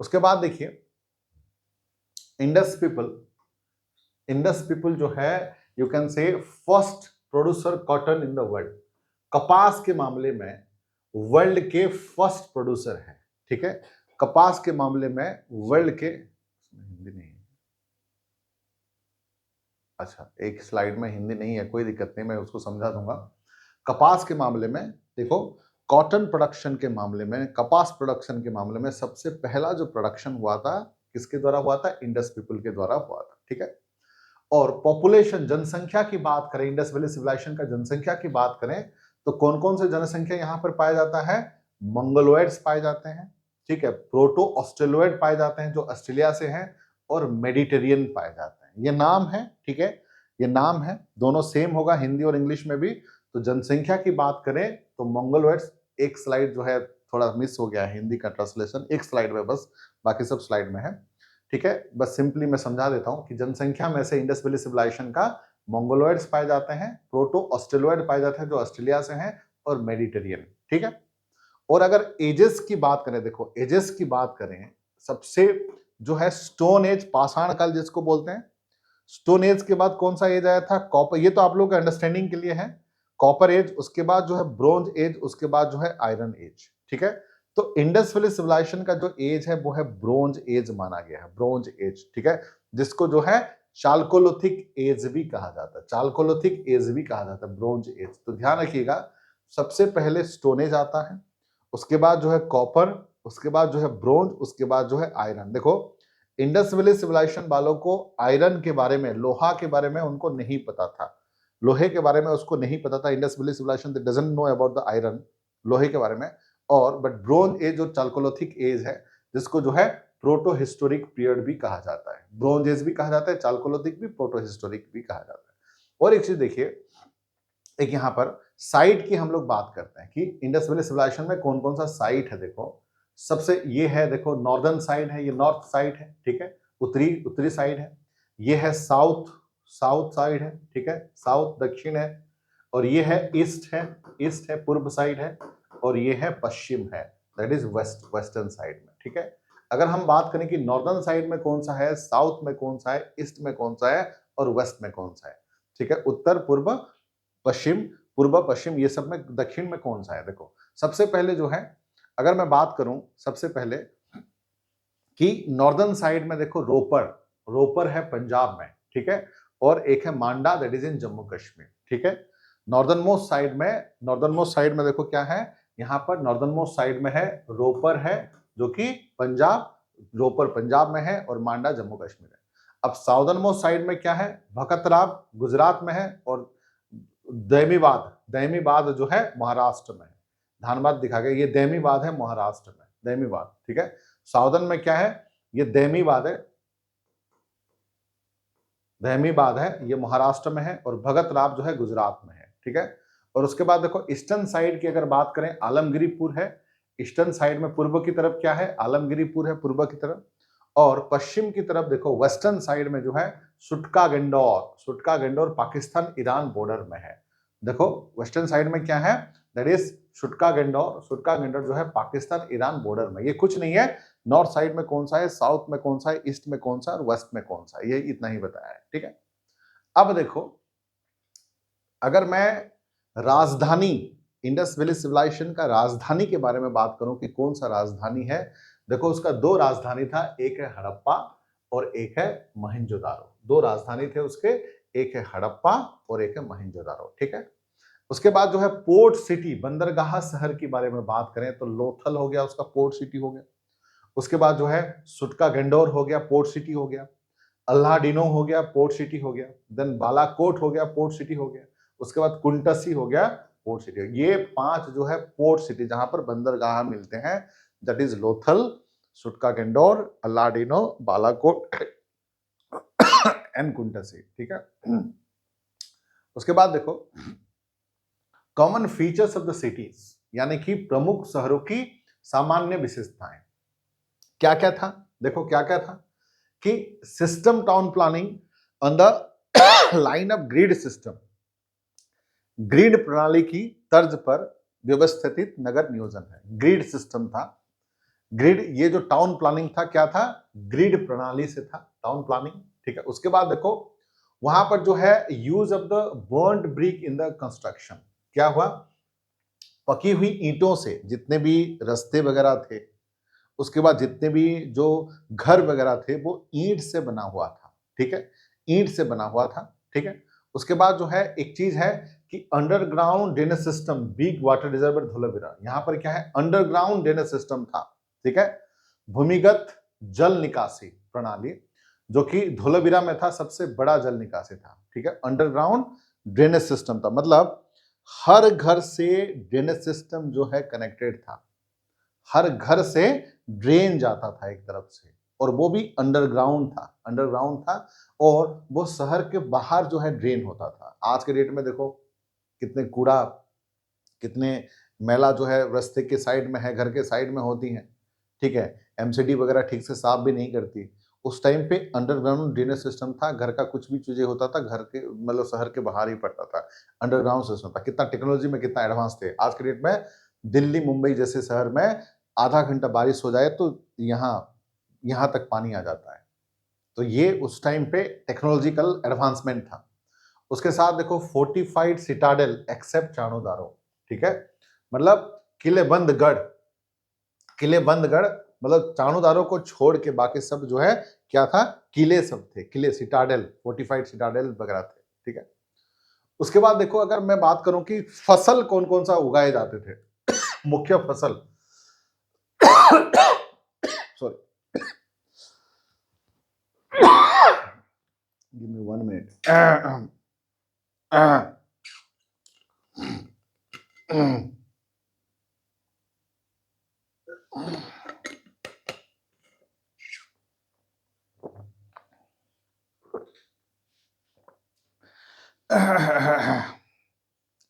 S1: उसके बाद देखिए इंडस पीपल जो है, you can say first producer cotton in the world, कपास के मामले में वर्ल्ड के फर्स्ट प्रोड्यूसर है, ठीक है। कपास के मामले में वर्ल्ड के, हिंदी नहीं, अच्छा एक स्लाइड में हिंदी नहीं है, कोई दिक्कत नहीं, मैं उसको समझा दूंगा। कपास के मामले में देखो, कॉटन प्रोडक्शन के मामले में, कपास प्रोडक्शन के मामले में सबसे पहला जो प्रोडक्शन हुआ था किसके द्वारा हुआ था, इंडस पीपल के द्वारा हुआ था, ठीक है। और पॉपुलेशन जनसंख्या की बात करें, इंडस वैली सिविलाइजेशन का जनसंख्या की बात करें तो कौन कौन से जनसंख्या यहां पर पाया जाता है? मंगोलॉइड्स पाए जाते हैं, ठीक है, प्रोटो ऑस्ट्रेलोइड पाए जाते हैं जो ऑस्ट्रेलिया से हैं, और मेडिटेरियन पाए जाते हैं। ये नाम है, ठीक है, ये नाम है, दोनों सेम होगा हिंदी और इंग्लिश में भी। तो जनसंख्या की बात करें तो मंगोलॉइड्स, एक स्लाइड जो है थोड़ा मिस हो गया है हिंदी का ट्रांसलेशन, एक स्लाइड में बस, बाकी सब स्लाइड में है, ठीक है। बस सिंपली मैं समझा देता हूं कि जनसंख्या में से इंडस वैली सिविलाइजेशन का मंगोलॉइड्स पाए जाते हैं, प्रोटो ऑस्ट्रेलोइड पाए जाते हैं जो ऑस्ट्रेलिया से हैं, और मेडिटेरियन, ठीक है। और अगर एजेस की बात करें, देखो एजेस की बात करें, सबसे जो है स्टोन एज, पाषाण काल जिसको बोलते हैं, स्टोन एज के बाद कौन सा एज आया था? कॉपर, ये तो आप लोगों के अंडरस्टैंडिंग के लिए है। कॉपर एज, उसके बाद जो है ब्रोंज एज, उसके बाद जो है आयरन एज, ठीक है। तो इंडस वैली सिविलाइजेशन का जो एज है वो है ब्रोंज एज माना गया है, ब्रोंज एज, ठीक है, जिसको जो है चाल्कोलिथिक एज भी कहा जाता है, चाल्कोलिथिक एज भी कहा जाता है, ब्रोंज एज। तो ध्यान रखिएगा, सबसे पहले स्टोन एज आता है, उसके बाद जो है कॉपर, उसके बाद जो है ब्रोंज, उसके बाद जो है आयरन। देखो इंडस वैली सिविलाइजेशन वालों को आयरन के बारे में, लोहा के बारे में उनको नहीं पता था, लोहे के बारे में उसको नहीं पता था। Indus valley civilization doesn't know about the iron, लोहे के बारे में। और बट ब्रोंज एज जो चाल्कोलिथिक एज है, जिसको जो है प्रोटो हिस्टोरिक पीरियड भी कहा जाता है, ब्रोंज एज भी कहा जाता है, चाल्कोलिथिक भी, प्रोटो हिस्टोरिक भी कहा जाता है। और एक चीज देखिए, एक यहाँ पर साइट की हम लोग बात करते हैं कि इंडस वैली सिविलाइजेशन में कौन कौन सा साइट है। देखो सबसे ये है, देखो नॉर्दर्न साइड है, ये नॉर्थ साइड है, ठीक है, उत्तरी उत्तरी साइड है। ये है साउथ, साउथ साइड है, ठीक है, साउथ दक्षिण है। और ये है ईस्ट है, ईस्ट है, पूर्व साइड है। और ये है पश्चिम है, that is west, western side में, ठीक है। अगर हम बात करें कि नॉर्दर्न साइड में कौन सा है, साउथ में कौन सा है, ईस्ट में कौन सा है, और वेस्ट में कौन सा है, ठीक है, उत्तर पूर्व पश्चिम, पूर्व पश्चिम, ये सब में दक्षिण में कौन सा है। देखो सबसे पहले जो है, अगर मैं बात करूं सबसे पहले कि नॉर्दर्न साइड में देखो रोपर, रोपर है पंजाब में, ठीक है, और एक है Manda, that is in Jammu Kashmir, ठीक है। नॉर्दर्न मोस्ट साइड में, नॉर्दर्न मोस्ट साइड में देखो क्या है, यहाँ पर नॉर्दर्न मोस्ट साइड में है रोपर है, जो कि पंजाब, रोपर पंजाब में है, और मांडा जम्मू कश्मीर है। अब साउदर्न मोस्ट साइड में क्या है, भकतराब गुजरात में है, और दैमीबाद, दैमीबाद जो है महाराष्ट्र में है, धनबाद दिखा गया, ये दैमीबाद है महाराष्ट्र में, दैमीबाद, ठीक है। साउदर्न में क्या है, ये दैमीबाद है, दैमीबाद है, ये महाराष्ट्र में है, और भगतराब जो है गुजरात में है, ठीक है। और उसके बाद देखो ईस्टर्न साइड की अगर बात करें, आलमगिरीपुर है, ईस्टर्न साइड में पूर्व की तरफ क्या है, आलमगिरीपुर है पूर्व की तरफ। और पश्चिम की तरफ देखो वेस्टर्न साइड में जो है सुटका गंडौर, सुटका गंडौर पाकिस्तान ईरान बॉर्डर में है। देखो वेस्टर्न साइड में क्या है, दैट इज सुटका गंडौर, सुटका गंडौर जो है पाकिस्तान ईरान बॉर्डर में। ये कुछ नहीं है, नॉर्थ साइड में कौन सा है, साउथ में कौन सा है, ईस्ट में कौन सा है, और वेस्ट में कौन सा है, ये इतना ही बताया है, ठीक है। अब देखो अगर मैं राजधानी, इंडस वैली सिविलाइजेशन का राजधानी के बारे में बात करूं कि कौन सा राजधानी है, देखो उसका दो राजधानी था, एक है हड़प्पा और एक है मोहनजोदारो, दो राजधानी थे उसके, एक है हड़प्पा और एक है मोहनजोदारो, ठीक है। उसके बाद जो है पोर्ट सिटी, बंदरगाह शहर के बारे में बात करें तो लोथल हो गया, उसका पोर्ट सिटी हो गया। उसके बाद जो है सुटका गंडौर हो गया, पोर्ट सिटी हो गया। अल्लाडिनो हो गया, पोर्ट सिटी हो गया। देन बालाकोट हो गया, पोर्ट सिटी हो गया। उसके बाद कुंटसी हो गया, पोर्ट सिटी। ये पांच जो है पोर्ट सिटी जहां पर बंदरगाह मिलते हैं, दैट इज लोथल, सुटका गंडौर, अल्लाडिनो, बालाकोट एंड कुंटसी, ठीक है। उसके बाद देखो common features of the cities, यानी कि प्रमुख शहरों की सामान्य विशेषताएं क्या क्या था। देखो क्या क्या था कि system town planning on the line of grid system, grid प्रणाली की तर्ज पर व्यवस्थित नगर नियोजन है, ग्रिड सिस्टम था। ग्रिड, ये जो टाउन प्लानिंग था क्या था, ग्रिड प्रणाली से था टाउन प्लानिंग, ठीक है। उसके बाद देखो वहां पर जो है use of the burned brick in the construction, क्या हुआ, पकी हुई ईंटों से जितने भी रास्ते वगैरह थे, उसके बाद जितने भी जो घर वगैरह थे वो ईंट से बना हुआ था, ठीक है, ईंट से बना हुआ था, ठीक है। उसके बाद जो है एक चीज है कि underground drainage system, big water reservoir Dholavira, यहां पर क्या है, अंडरग्राउंड ड्रेनेज सिस्टम था, ठीक है, भूमिगत जल निकासी प्रणाली, जो कि धोलावीरा में था, सबसे बड़ा जल निकासी था। ठीक है, अंडरग्राउंड ड्रेनेज सिस्टम था, मतलब हर घर से ड्रेनेज सिस्टम जो है कनेक्टेड था, हर घर से ड्रेन जाता था एक तरफ से, और वो भी अंडरग्राउंड था, और वो शहर के बाहर जो है ड्रेन होता था। आज के डेट में देखो कितने कूड़ा, कितने मैला जो है रास्ते के साइड में है, घर के साइड में होती हैं। ठीक है, एमसीडी वगैरह ठीक से साफ भी नहीं करती। उस टाइम पे अंडरग्राउंड ड्रेनेज सिस्टम था, घर का कुछ भी चीजें होता था घर के मतलब शहर के बाहर ही पड़ता था, अंडरग्राउंड सिस्टम था। कितना टेक्नोलॉजी में कितना एडवांस थे। आज के डेट में दिल्ली मुंबई जैसे शहर में आधा घंटा बारिश हो जाए तो यहाँ यहाँ तक पानी आ जाता है। तो ये उस टाइम पे टेक्नोलॉजिकल एडवांसमेंट था। उसके साथ देखो फोर्टिफाइड सिटाडेल एक्सेप्ट चाणोदारो। ठीक है, मतलब किले बंद गढ़ मतलब चाणोदारो को छोड़ के बाकी सब जो है क्या था, किले सब थे, किले, सिटाडेल, फोर्टिफाइड सिटाडेल वगैरह थे। ठीक है, उसके बाद देखो अगर मैं बात करूं कि फसल कौन कौन सा उगाए जाते थे, मुख्य फसल सॉरी गिव मी 1 मिनट।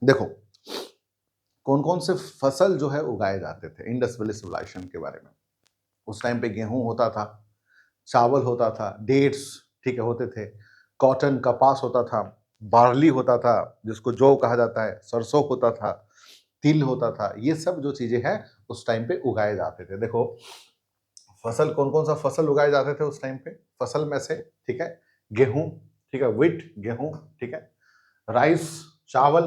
S1: देखो कौन कौन से फसल जो है उगाए जाते थे इंडस वैली सिविलाइजेशन के बारे में। उस टाइम पे गेहूं होता था, चावल होता था, डेट्स ठीक है होते थे, कॉटन कपास होता था, बार्ली होता था जिसको जौ कहा जाता है, सरसों होता था, तिल होता था। ये सब जो चीजें हैं उस टाइम पे उगाए जाते थे। देखो फसल कौन कौन सा फसल उगाए जाते थे उस टाइम पे, फसल में से ठीक है गेहूं, ठीक है व्हीट गेहूं, ठीक है राइस चावल,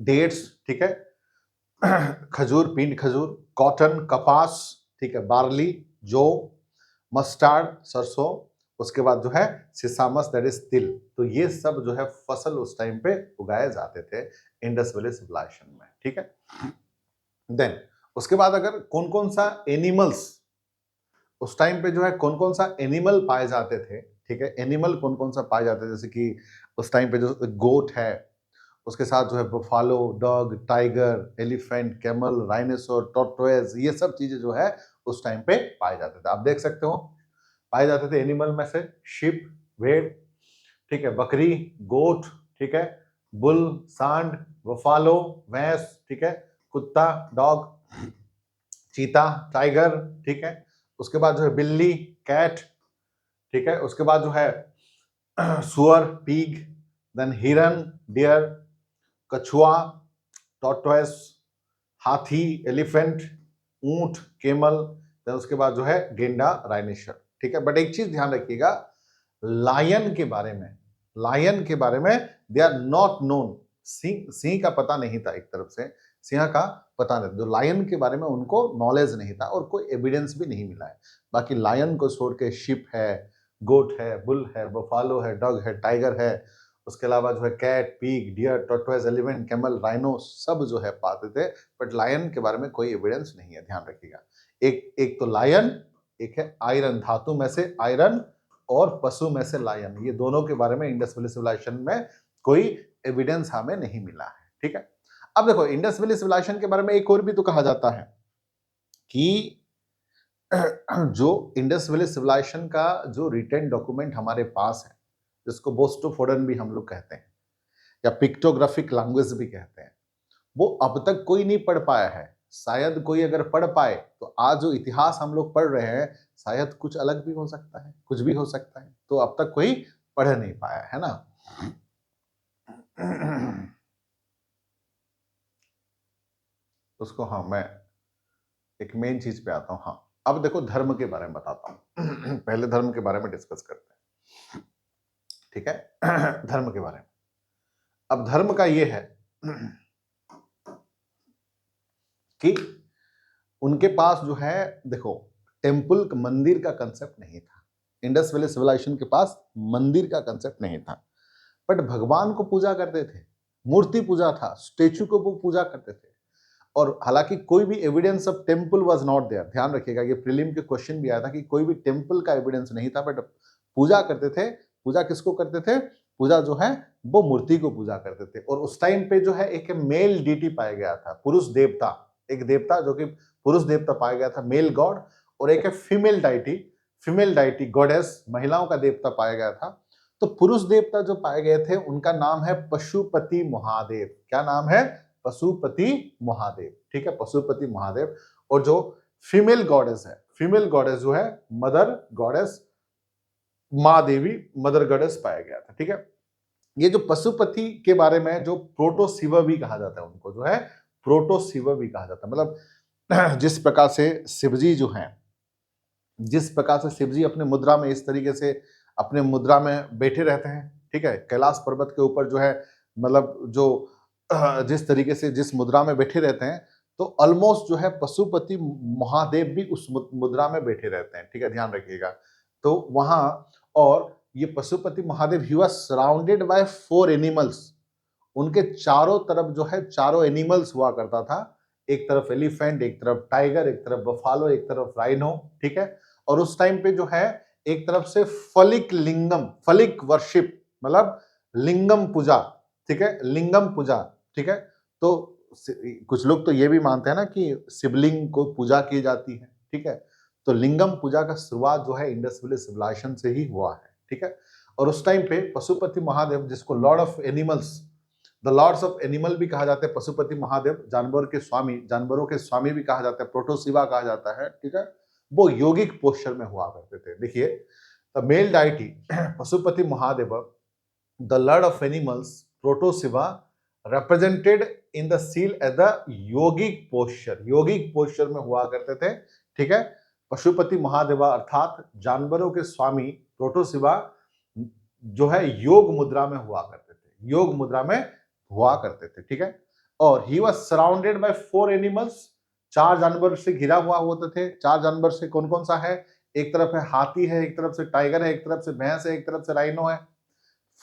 S1: डेट्स ठीक है खजूर पींड खजूर, कॉटन कपास, ठीक है बार्ली, जौ, मस्टर्ड सरसों, उसके बाद जो है सिसामस दैट इज तिल। तो ये सब जो है फसल उस टाइम पे उगाए जाते थे इंडस वैली सिविलाइजेशन में। ठीक है, देन उसके बाद अगर कौन कौन सा एनिमल्स उस टाइम पे जो है कौन कौन सा एनिमल पाए जाते थे, ठीक है एनिमल कौन कौन सा पाए जाते थे, जैसे कि उस टाइम पे जो गोट है, उसके साथ जो है Buffalo, dog, tiger, elephant, camel, rhinoceros, tortoise, ये सब चीजें जो है उस टाइम पे पाए जाते थे। आप देख सकते हो पाए जाते थे एनिमल में से शिप, भेड़, ठीक है बकरी, गोट, ठीक है बुल, सांड, बफालो, भैंस, ठीक है कुत्ता, डॉग, चीता, टाइगर, ठीक है उसके बाद जो है बिल्ली, कैट, ठीक है उसके बाद जो है सुअर, पीग, देन हिरन, डियर, कछुआ, टॉर्टोइस, हाथी, एलिफेंट, ऊंट, केमल, देन उसके बाद जो है गेंडा, राइनोसर। ठीक है, बट एक चीज ध्यान रखिएगा लायन के बारे में, लायन के बारे में दे आर नॉट नोन। सिंह, सिंह का पता नहीं था, एक तरफ से सिंह का पता नहीं, जो लायन के बारे में उनको नॉलेज नहीं था और कोई एविडेंस भी नहीं मिला है। बाकी लायन को छोड़ के शिप है, गोट है, बुल है, बफालो है, डॉग है, टाइगर है, उसके अलावा जो है cat, pig, deer, tortoise, elephant, camel, rhino सब जो है पाते थे, बट लायन के बारे में कोई एविडेंस नहीं है, ध्यान रखिएगा। एक तो लायन, एक है आयरन, धातु में से आयरन और पशु में से लायन, ये दोनों के बारे में इंडस वैली सिविलाइजेशन में कोई एविडेंस हमें नहीं मिला है। ठीक है, अब देखो इंडस वैली सिविलाइजेशन के बारे में एक और भी तो कहा जाता है कि जो इंडस वैली सिविलाइजेशन का जो रिटन डॉक्यूमेंट हमारे पास है, जिसको बोस्टोफोडन भी हम लोग कहते हैं या पिक्टोग्राफिक लैंग्वेज भी कहते हैं, वो अब तक कोई नहीं पढ़ पाया है। शायद कोई अगर पढ़ पाए तो आज जो इतिहास हम लोग पढ़ रहे हैं शायद कुछ अलग भी हो सकता है, कुछ भी हो सकता है, तो अब तक कोई पढ़ नहीं पाया है ना। उसको हाँ मैं एक मेन चीज पे आता हूँ। हाँ अब देखो धर्म के बारे में बताता हूँ। पहले धर्म के बारे में डिस्कस करते हैं, ठीक है। धर्म के बारे में, अब धर्म का ये है कि उनके पास जो है देखो टेम्पल मंदिर का कंसेप्ट नहीं था। इंडस वैली सिविलाइजेशन के पास मंदिर का कंसेप्ट नहीं था, बट भगवान को पूजा करते थे, मूर्ति पूजा था, स्टेचू को वो पूजा करते थे। और हालांकि कोई भी evidence of temple was not there. ध्यान रखिएगा, ये प्रीलिम के क्वेश्चन भी आया था कि कोई भी टेम्पल का एविडेंस नहीं था, बट पूजा करते थे। पूजा किसको करते थे? पूजा जो है वो मूर्ति को पूजा करते थे। और उस टाइम पे जो है एक मेल डीटी पाया गया था, पुरुष देवता, एक देवता जो कि पुरुष देवता पाया गया था, मेल गॉड, और एक है फीमेल डाइटी गॉडेस, महिलाओं का देवता पाया गया था। तो पुरुष देवता जो पाए गए थे उनका नाम है पशुपति महादेव। क्या नाम है? पशुपति महादेव। ठीक है, पशुपति महादेव। और जो फीमेल गॉडेस है, फीमेल गॉडेस जो है मदर गॉडेस, माँ देवी, मदर गॉडेस पाया गया था। ठीक है, ये जो पशुपति के बारे में जो प्रोटो शिव भी कहा जाता है, उनको जो है प्रोटो शिव भी कहा जाता है। मतलब जिस प्रकार से शिवजी जो हैं, जिस प्रकार से शिवजी अपने मुद्रा में इस तरीके से अपने मुद्रा में बैठे रहते हैं, ठीक है, कैलाश पर्वत के ऊपर जो है, मतलब जो जिस तरीके से जिस मुद्रा में बैठे रहते हैं, तो ऑलमोस्ट जो है पशुपति महादेव भी उस मुद्रा में बैठे रहते हैं। ठीक है, ध्यान रखिएगा। तो वहां, और ये Pashupati Mahadev he was surrounded by 4 animals. उनके चारों तरफ जो है चारों एनिमल्स हुआ करता था। एक तरफ एलिफेंट, एक तरफ टाइगर, एक तरफ बफालो, एक तरफ राइनो। ठीक है, और उस टाइम पे जो है एक तरफ से फलिक लिंगम, फलिक वर्शिप, मतलब लिंगम पूजा। ठीक है, लिंगम पूजा। ठीक है, तो कुछ लोग तो ये भी मानते हैं ना कि शिवलिंग को पूजा की जाती है। ठीक है, तो लिंगम पूजा का शुरुआत जो है इंडस वैली सिविलाइजेशन से ही हुआ है। ठीक है, और उस टाइम पे पशुपति महादेव, जिसको lord of animals, the lords of animal भी कहा जाता है, पशुपति महादेव जानवर के स्वामी, जानवरों के स्वामी भी कहा जाता है, प्रोटो शिवा कहा जाता है। ठीक है, वो योगिक पोस्चर में हुआ करते थे। देखिए, the male deity Pashupati Mahadev, the lord of animals, proto Shiva, represented in the seal as the yogic posture, yogic posture में हुआ करते थे। ठीक है, पशुपति महादेवा अर्थात जानवरों के स्वामी प्रोटो शिवा जो है योग मुद्रा में हुआ करते थे, योग मुद्रा में हुआ करते थे। ठीक है, और he was surrounded by 4 animals, 4 जानवर से घिरा हुआ होते थे। 4 जानवर से कौन कौन सा है? एक तरफ है हाथी है, एक तरफ से टाइगर है, एक तरफ से भैंस है, एक तरफ से राइनो है।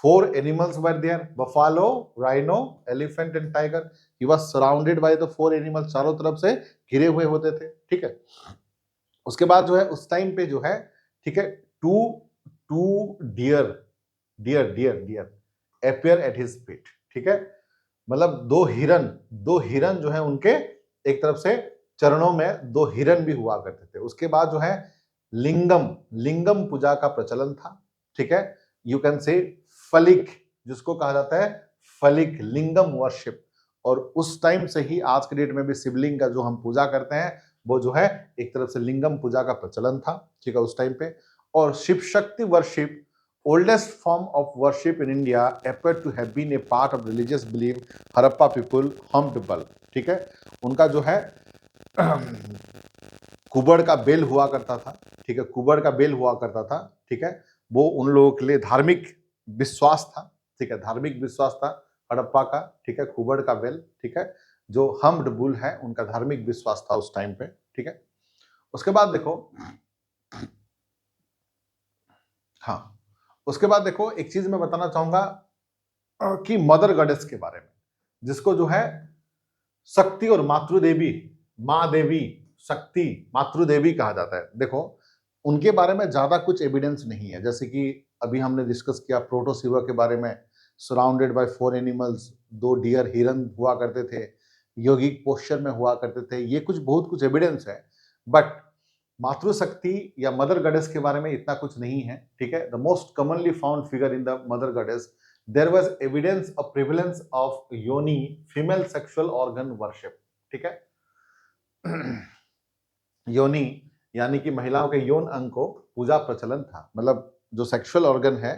S1: 4 animals were there: buffalo, rhino, elephant and tiger. He was surrounded by the 4 animals. चारों तरफ से घिरे हुए होते थे। ठीक है, उसके बाद जो है उस टाइम पे जो है, ठीक है, two deer appear at his feet. ठीक है, मतलब 2 हिरन जो है उनके एक तरफ से चरणों में 2 हिरन भी हुआ करते थे। उसके बाद जो है लिंगम पूजा का प्रचलन था। ठीक है, यू कैन से फलिक, जिसको कहा जाता है फलिक, लिंगम वर्शिप। और उस टाइम से ही आज के डेट में भी शिवलिंग का जो हम पूजा करते हैं वो जो है एक तरफ से लिंगम पूजा का प्रचलन था। ठीक है, उस टाइम पे। और Shiv Shakti worship, oldest form of worship in India, appeared to have been a part of religious belief Harappa people hummed bell। ठीक है, उनका जो है कुबड़ का बेल हुआ करता था। ठीक है, कुबड़ का बेल हुआ करता था। ठीक है, वो उन लोगों के लिए धार्मिक विश्वास था। ठीक है, धार्मिक विश्वास था हड़प्पा का। ठीक है, कुबड़ का बेल। ठीक है, जो हम्ड बुल है उनका धार्मिक विश्वास था उस टाइम पे। ठीक है, उसके बाद देखो, हाँ, उसके बाद देखो एक चीज मैं बताना चाहूंगा कि मदर गॉडेस के बारे में, जिसको जो है शक्ति और मातृदेवी, माँ देवी, शक्ति, मातृदेवी कहा जाता है। देखो, उनके बारे में ज्यादा कुछ एविडेंस नहीं है। जैसे कि अभी हमने डिस्कस किया प्रोटो शिवा के बारे में, सराउंडेड बाय 4 एनिमल्स, 2 डियर हिरन हुआ करते थे, योगिक पोस्चर में हुआ करते थे। ये बहुत कुछ एविडेंस है, बट मातृशक्ति या मदर गॉडेस के बारे में इतना कुछ नहीं है। ठीक है, the most commonly found figure in the mother goddess, there was evidence of prevalence of yoni, female sexual organ worship. ठीक है, योनि यानी कि महिलाओं के यौन अंग को पूजा प्रचलन था। मतलब जो सेक्सुअल ऑर्गन है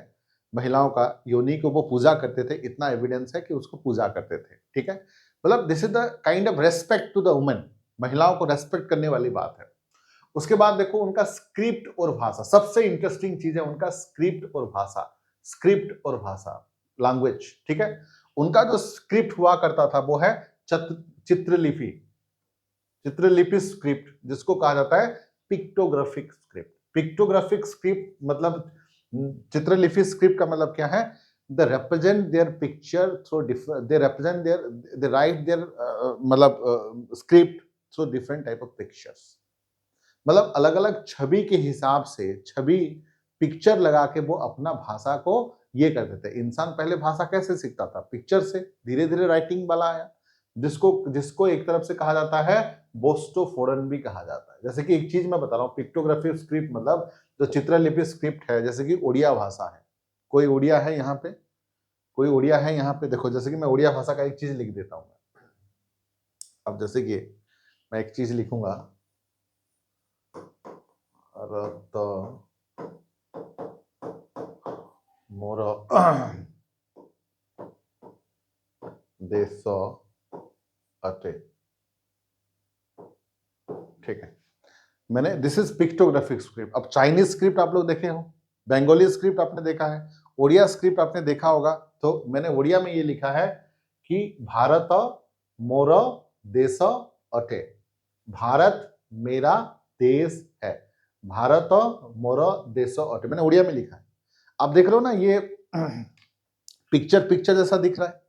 S1: महिलाओं का, योनि को वो पूजा करते थे। इतना एविडेंस है कि उसको पूजा करते थे। ठीक है, मतलब this is the kind of respect to the women, महिलाओं को रेस्पेक्ट करने वाली बात है। उसके बाद देखो उनका स्क्रिप्ट और भाषा, सबसे इंटरेस्टिंग चीज है उनका स्क्रिप्ट और भाषा, स्क्रिप्ट और भाषा, लैंग्वेज। ठीक है, उनका जो स्क्रिप्ट हुआ करता था वो है चित्रलिपि, चित्रलिपि स्क्रिप्ट, जिसको कहा जाता है पिक्टोग्राफिक स्क्रिप्ट। पिक्टोग्राफिक स्क्रिप्ट मतलब चित्रलिपि स्क्रिप्ट का मतलब क्या है? they represent their picture through different, they represent their, they write their मतलब script through different type of pictures. मतलब अलग अलग छवि के हिसाब से छवि पिक्चर लगा के वो अपना भाषा को ये करते थे। इंसान पहले भाषा कैसे सीखता था? पिक्चर से। धीरे धीरे राइटिंग वाला आया, जिसको जिसको एक तरफ से कहा जाता है बोस्टोफोरन भी कहा जाता है। जैसे कि एक चीज मैं बता रहा हूँ, पिक्टोग्राफी स्क्रिप्ट मतलब जो चित्रलिपि स्क्रिप्ट है, जैसे कि उड़िया भाषा है। कोई उड़िया है यहाँ पे? कोई उड़िया है यहाँ पे? देखो, जैसे कि मैं उड़िया भाषा का एक चीज लिख देता हूँ। अब जैसे कि मैं एक चीज लिखूंगा, रत मोर देश अटे, ठीक है। मैंने, दिस इज पिक्टोग्राफिक स्क्रिप्ट। अब चाइनीज स्क्रिप्ट आप लोग देखे हो, बंगाली स्क्रिप्ट आपने देखा है, उड़िया स्क्रिप्ट आपने देखा होगा। तो मैंने उड़िया में ये लिखा है कि भारत मोर देश अटे, भारत मेरा देश है, भारत मोर देश अटे, मैंने उड़िया में लिखा है। आप देख रहे हो ना, ये पिक्चर पिक्चर जैसा दिख रहा है।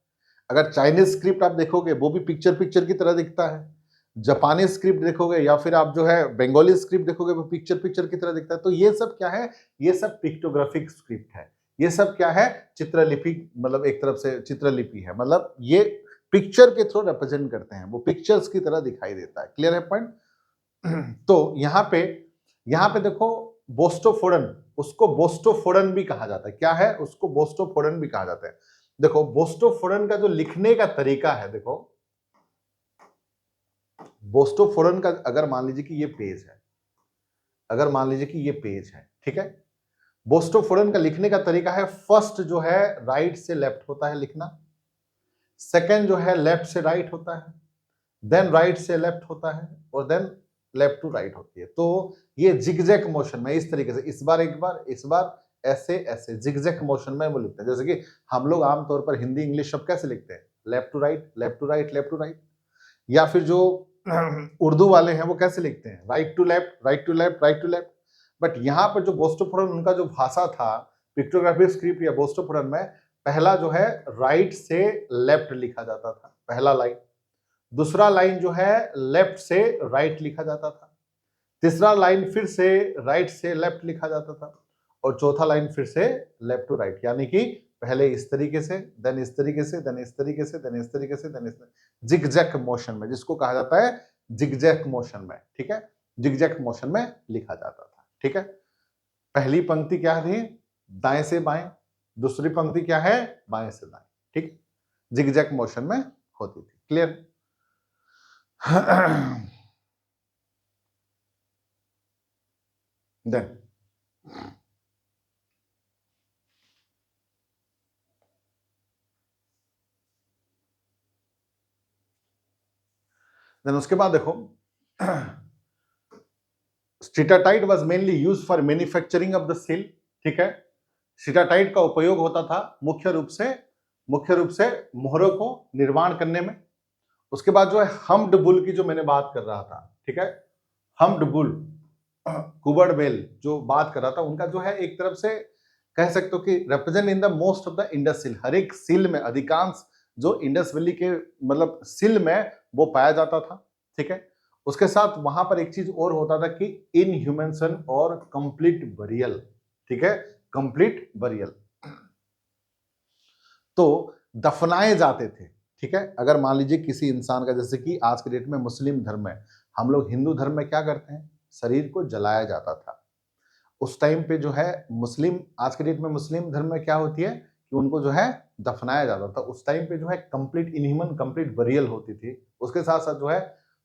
S1: अगर चाइनीज स्क्रिप्ट आप देखोगे वो भी पिक्चर पिक्चर की तरह दिखता है। जापानी स्क्रिप्ट देखोगे या फिर आप जो है बंगाली स्क्रिप्ट देखोगे वो पिक्चर पिक्चर की तरह दिखता है। तो ये सब क्या है? ये सब पिक्टोग्राफिक स्क्रिप्ट है। ये सब क्या है? चित्रलिपि, मतलब एक तरफ से चित्रलिपि है, मतलब ये पिक्चर के थ्रू रिप्रेजेंट करते हैं, वो पिक्चर्स की तरह दिखाई देता है। क्लियर है पॉइंट? तो यहाँ पे देखो, बोस्टोफोरन, उसको बोस्टोफोरन भी कहा जाता है। क्या है? उसको बोस्टोफोरन भी कहा जाता है। देखो, बोस्टोफोरन का जो लिखने का तरीका है, देखो बोस्टोफोरन का, अगर मान लीजिए कि ये पेज है, अगर मान लीजिए कि ये पेज है, ठीक है, बोस्टोफोरन का लिखने का तरीका है, फर्स्ट जो है राइट से लेफ्ट होता है लिखना, सेकंड जो है लेफ्ट से राइट होता है, देन राइट से लेफ्ट होता है, और देन लेफ्ट टू राइट होती है। तो ये जिगजैग मोशन में इस तरीके से, इस बार एक बार, इस बार ऐसे ऐसे जिगजैग मोशन में वो लिखते हैं। जैसे कि हम लोग आमतौर पर हिंदी इंग्लिश शब्द कैसे लिखते हैं? Left to right, left to right, left to right. या फिर जो उर्दू वाले हैं वो कैसे लिखते हैं? Right to left, right to left, right to left. But यहाँ पर जो बोस्टोफोरन, उनका जो भाषा था पिक्टोग्राफिक स्क्रिप्ट या बोस्टोफोरन में, पहला जो है राइट से लेफ्ट लिखा जाता था, पहला लाइन। दूसरा लाइन जो है लेफ्ट से राइट लिखा जाता था, तीसरा लाइन फिर से राइट से लेफ्ट लिखा जाता था, और चौथा लाइन फिर से लेफ्ट टू राइट। यानी कि पहले इस तरीके से, देन इस तरीके से, देन इस तरीके से, देन इस तरीके से, देन इस जिगजैग मोशन में, जिसको कहा जाता है जिगजैग मोशन में, ठीक है, जिगजैग मोशन में लिखा जाता था। ठीक है, पहली पंक्ति क्या थी? दाएं से बाएं, दूसरी पंक्ति क्या है? बाएं से दाएं, ठीक, जिगजैग मोशन में होती थी। क्लियर? देन उसके बाद देखो, steatite was mainly used for manufacturing of the seal. ठीक है, स्टीटाटाइट का उपयोग होता था मुख्य रूप से मोहरों को निर्माण करने में। उसके बाद जो है हम्ड बुल की जो मैंने बात कर रहा था, ठीक है, हम्ड बुल, कुबड़ बेल जो बात कर रहा था, उनका जो है एक तरफ से कह सकते हो कि represent in the most of the Indus seal. हर एक सील में, अधिकांश जो इंडस वैली के मतलब सील में वो पाया जाता था। ठीक है, उसके साथ वहां पर एक चीज और होता था कि इनह्यूमेशन और कंप्लीट बरियल। ठीक है, कंप्लीट बरियल, तो दफनाए जाते थे। ठीक है, अगर मान लीजिए किसी इंसान का, जैसे कि आज के डेट में मुस्लिम धर्म है, हम लोग हिंदू धर्म में क्या करते हैं? शरीर को जलाया जाता था। उस टाइम पे जो है मुस्लिम, आज के डेट में मुस्लिम धर्म में क्या होती है कि उनको जो है दफनाया जाता था। उस टाइम पे जो है कंप्लीट इनह्यूमन, कंप्लीट बरियल होती थी। उसके साथ साथ जो है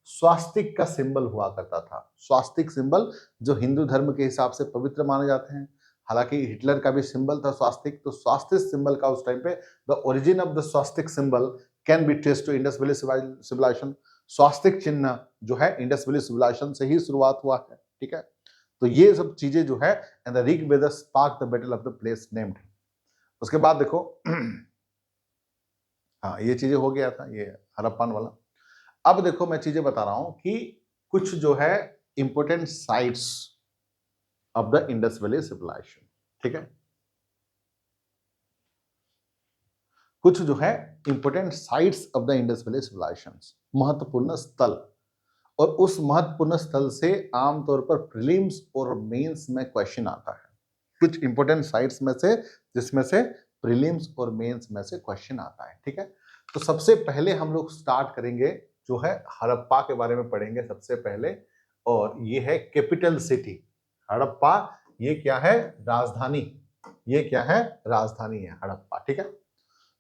S1: स्वास्तिक का सिंबल हुआ करता था। स्वास्तिक सिंबल जो हिंदू धर्म के हिसाब से पवित्र माने जाते हैं। हालांकि हिटलर का भी सिंबल था स्वास्तिक, तो स्वास्तिक सिंबल का उस टाइम पे, the origin of the swastika symbol can be traced to Indus valley civilisation. स्वास्तिक चिन्ह जो है इंडस वैली सिविलाइजेशन से ही शुरुआत हुआ है। ठीक है, तो ये सब चीजें जो है, and the Rigveda spark the battle of the place named. उसके बाद देखो, हाँ ये चीजें हो गया था, ये हड़प्पन वाला। अब देखो मैं चीजें बता रहा हूं कि कुछ जो है important sites of the Indus valley civilization. ठीक है, कुछ जो है important sites of the Indus valley civilizations, महत्वपूर्ण स्थल, और उस महत्वपूर्ण स्थल से आमतौर पर प्रीलिम्स और मेंस में क्वेश्चन आता है। कुछ इंपोर्टेंट साइट्स में से, जिसमें से प्रीलिम्स और मेंस में से क्वेश्चन आता है। ठीक है, तो सबसे पहले हम लोग स्टार्ट करेंगे जो है हड़प्पा के बारे में पढ़ेंगे सबसे पहले, और ये है कैपिटल सिटी हड़प्पा। ये क्या है? राजधानी। ये क्या है? राजधानी है हड़प्पा। ठीक है,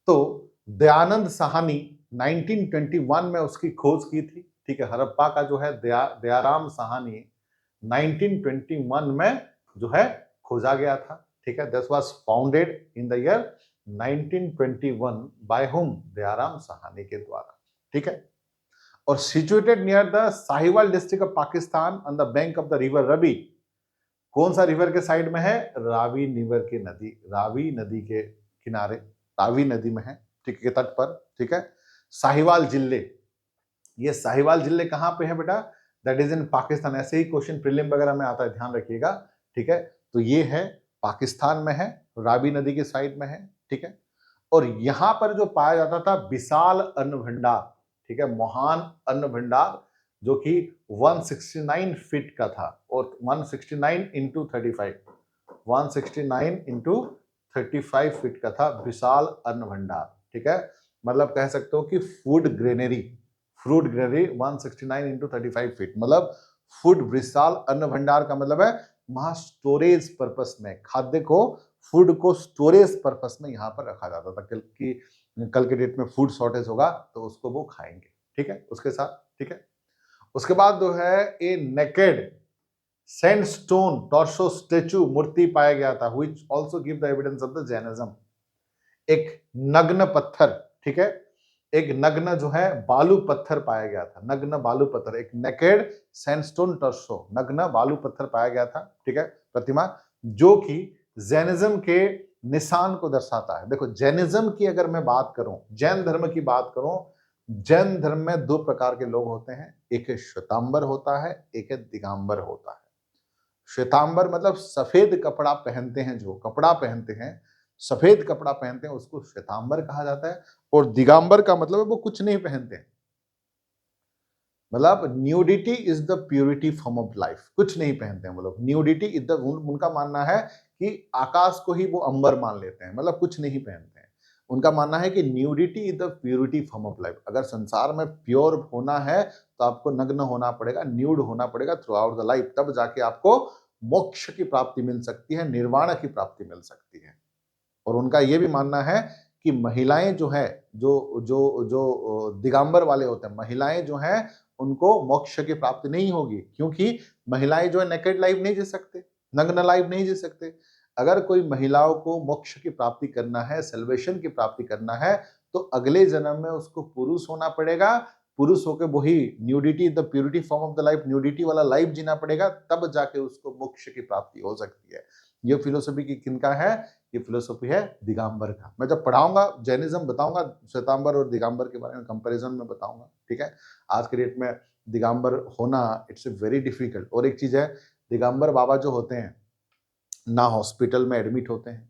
S1: तो दयानंद साहनी 1921 में उसकी खोज की थी। ठीक है, हड़प्पा का जो है दयाराम साहनी 1921 में जो है खोजा गया था। ठीक है, this was founded in the year 1921 by whom? Dayaram Sahni के द्वारा। ठीक है, और situated near the Sahiwal district of Pakistan on the bank of the river Ravi. कौन सा रिवर के साइड में है? रावी रिवर की नदी, रावी नदी के किनारे, रावी नदी में है। ठीक है, तट पर। ठीक है, साहिवाल जिले, ये साहिवाल जिले कहां पे है बेटा? दैट इज इन पाकिस्तान। ऐसे ही क्वेश्चन प्रीलिम वगैरह में आता है, ध्यान रखिएगा। ठीक है, तो ये है पाकिस्तान में है, रावी नदी के साइड में है। ठीक है, और यहां पर जो पाया जाता था विशाल अन्न भंडार, ठीक है, महान अन्न भंडार, जो कि 169 फीट का था, और 169 इंटू 35, 169 इंटू 35 फीट का था विशाल अन्न भंडार। ठीक है, मतलब कह सकते हो कि food granary, fruit granary 169 into 35 feet, मतलब फूड विशाल अन्न भंडार का मतलब है वहां स्टोरेज पर्पस में खाद्य को, फूड को स्टोरेज पर्पस में यहां पर रखा जाता था। कल के डेट में फूड शॉर्टेज होगा तो उसको वो खाएंगे। ठीक है, उसके साथ। ठीक है, उसके बाद जो है ए नेकेड सैंडस्टोन टॉर्सो स्टेचू मूर्ति पाया गया था, which also give the evidence of the Jainism. एक नग्न पत्थर, ठीक है, एक नग्न जो है बालू पत्थर पाया गया था, नग्न बालू पत्थर, एक नेकेड सैंडस्टोन टॉर्सो, नग्न बालू पत्थर पाया गया था। ठीक है, प्रतिमा, जो कि जैनिज्म के निशान को दर्शाता है। देखो, जैनिज्म की अगर मैं बात करूं, जैन धर्म की बात करूं, जैन धर्म में दो प्रकार के लोग होते हैं, एक है श्वेतांबर होता है, एक है दिगंबर होता है। श्वेतांबर मतलब सफेद कपड़ा पहनते हैं, जो कपड़ा पहनते हैं, सफेद कपड़ा पहनते हैं, उसको श्वेतांबर कहा जाता है। और दिगंबर का मतलब है वो कुछ नहीं पहनते हैं, मतलब nudity is the purity form of life, कुछ नहीं पहनते हैं वो लोग। न्यूडिटी इज द, उनका मानना है कि आकाश को ही वो अंबर मान लेते हैं, मतलब कुछ नहीं पहनते हैं। उनका मानना है कि nudity is the purity form of life. अगर संसार में प्योर होना है तो आपको नग्न होना पड़ेगा, न्यूड होना पड़ेगा थ्रू आउट द लाइफ, तब जाके आपको मोक्ष की प्राप्ति मिल सकती है, निर्वाण की प्राप्ति मिल सकती है। और उनका ये भी मानना है कि महिलाएं जो है, जो जो जो दिगंबर वाले होते हैं, महिलाएं जो हैं उनको मोक्ष की प्राप्ति नहीं होगी, क्योंकि महिलाएं जो है नेकेड लाइफ नहीं जी सकते, नग्न लाइफ नहीं जी सकते। अगर कोई महिलाओं को मोक्ष की प्राप्ति करना है, सेल्वेशन की प्राप्ति करना है, तो अगले जन्म में उसको पुरुष होना पड़ेगा, पुरुष होकर वही nudity, the purity form of the life, nudity वाला लाइफ जीना पड़ेगा, तब जाके उसको मोक्ष की प्राप्ति हो सकती है। ये फिलोसफी की किनका है? ये फिलोसफी है दिगंबर का। मैं जब पढ़ाऊंगा जैनिज्म बताऊंगा, श्वेतांबर और दिगंबर के बारे में कंपैरिजन में बताऊंगा। ठीक है, आज के डेट में दिगंबर होना इट्स ए वेरी डिफिकल्ट। और एक चीज है, दिगंबर बाबा जो होते हैं ना हॉस्पिटल में एडमिट होते हैं,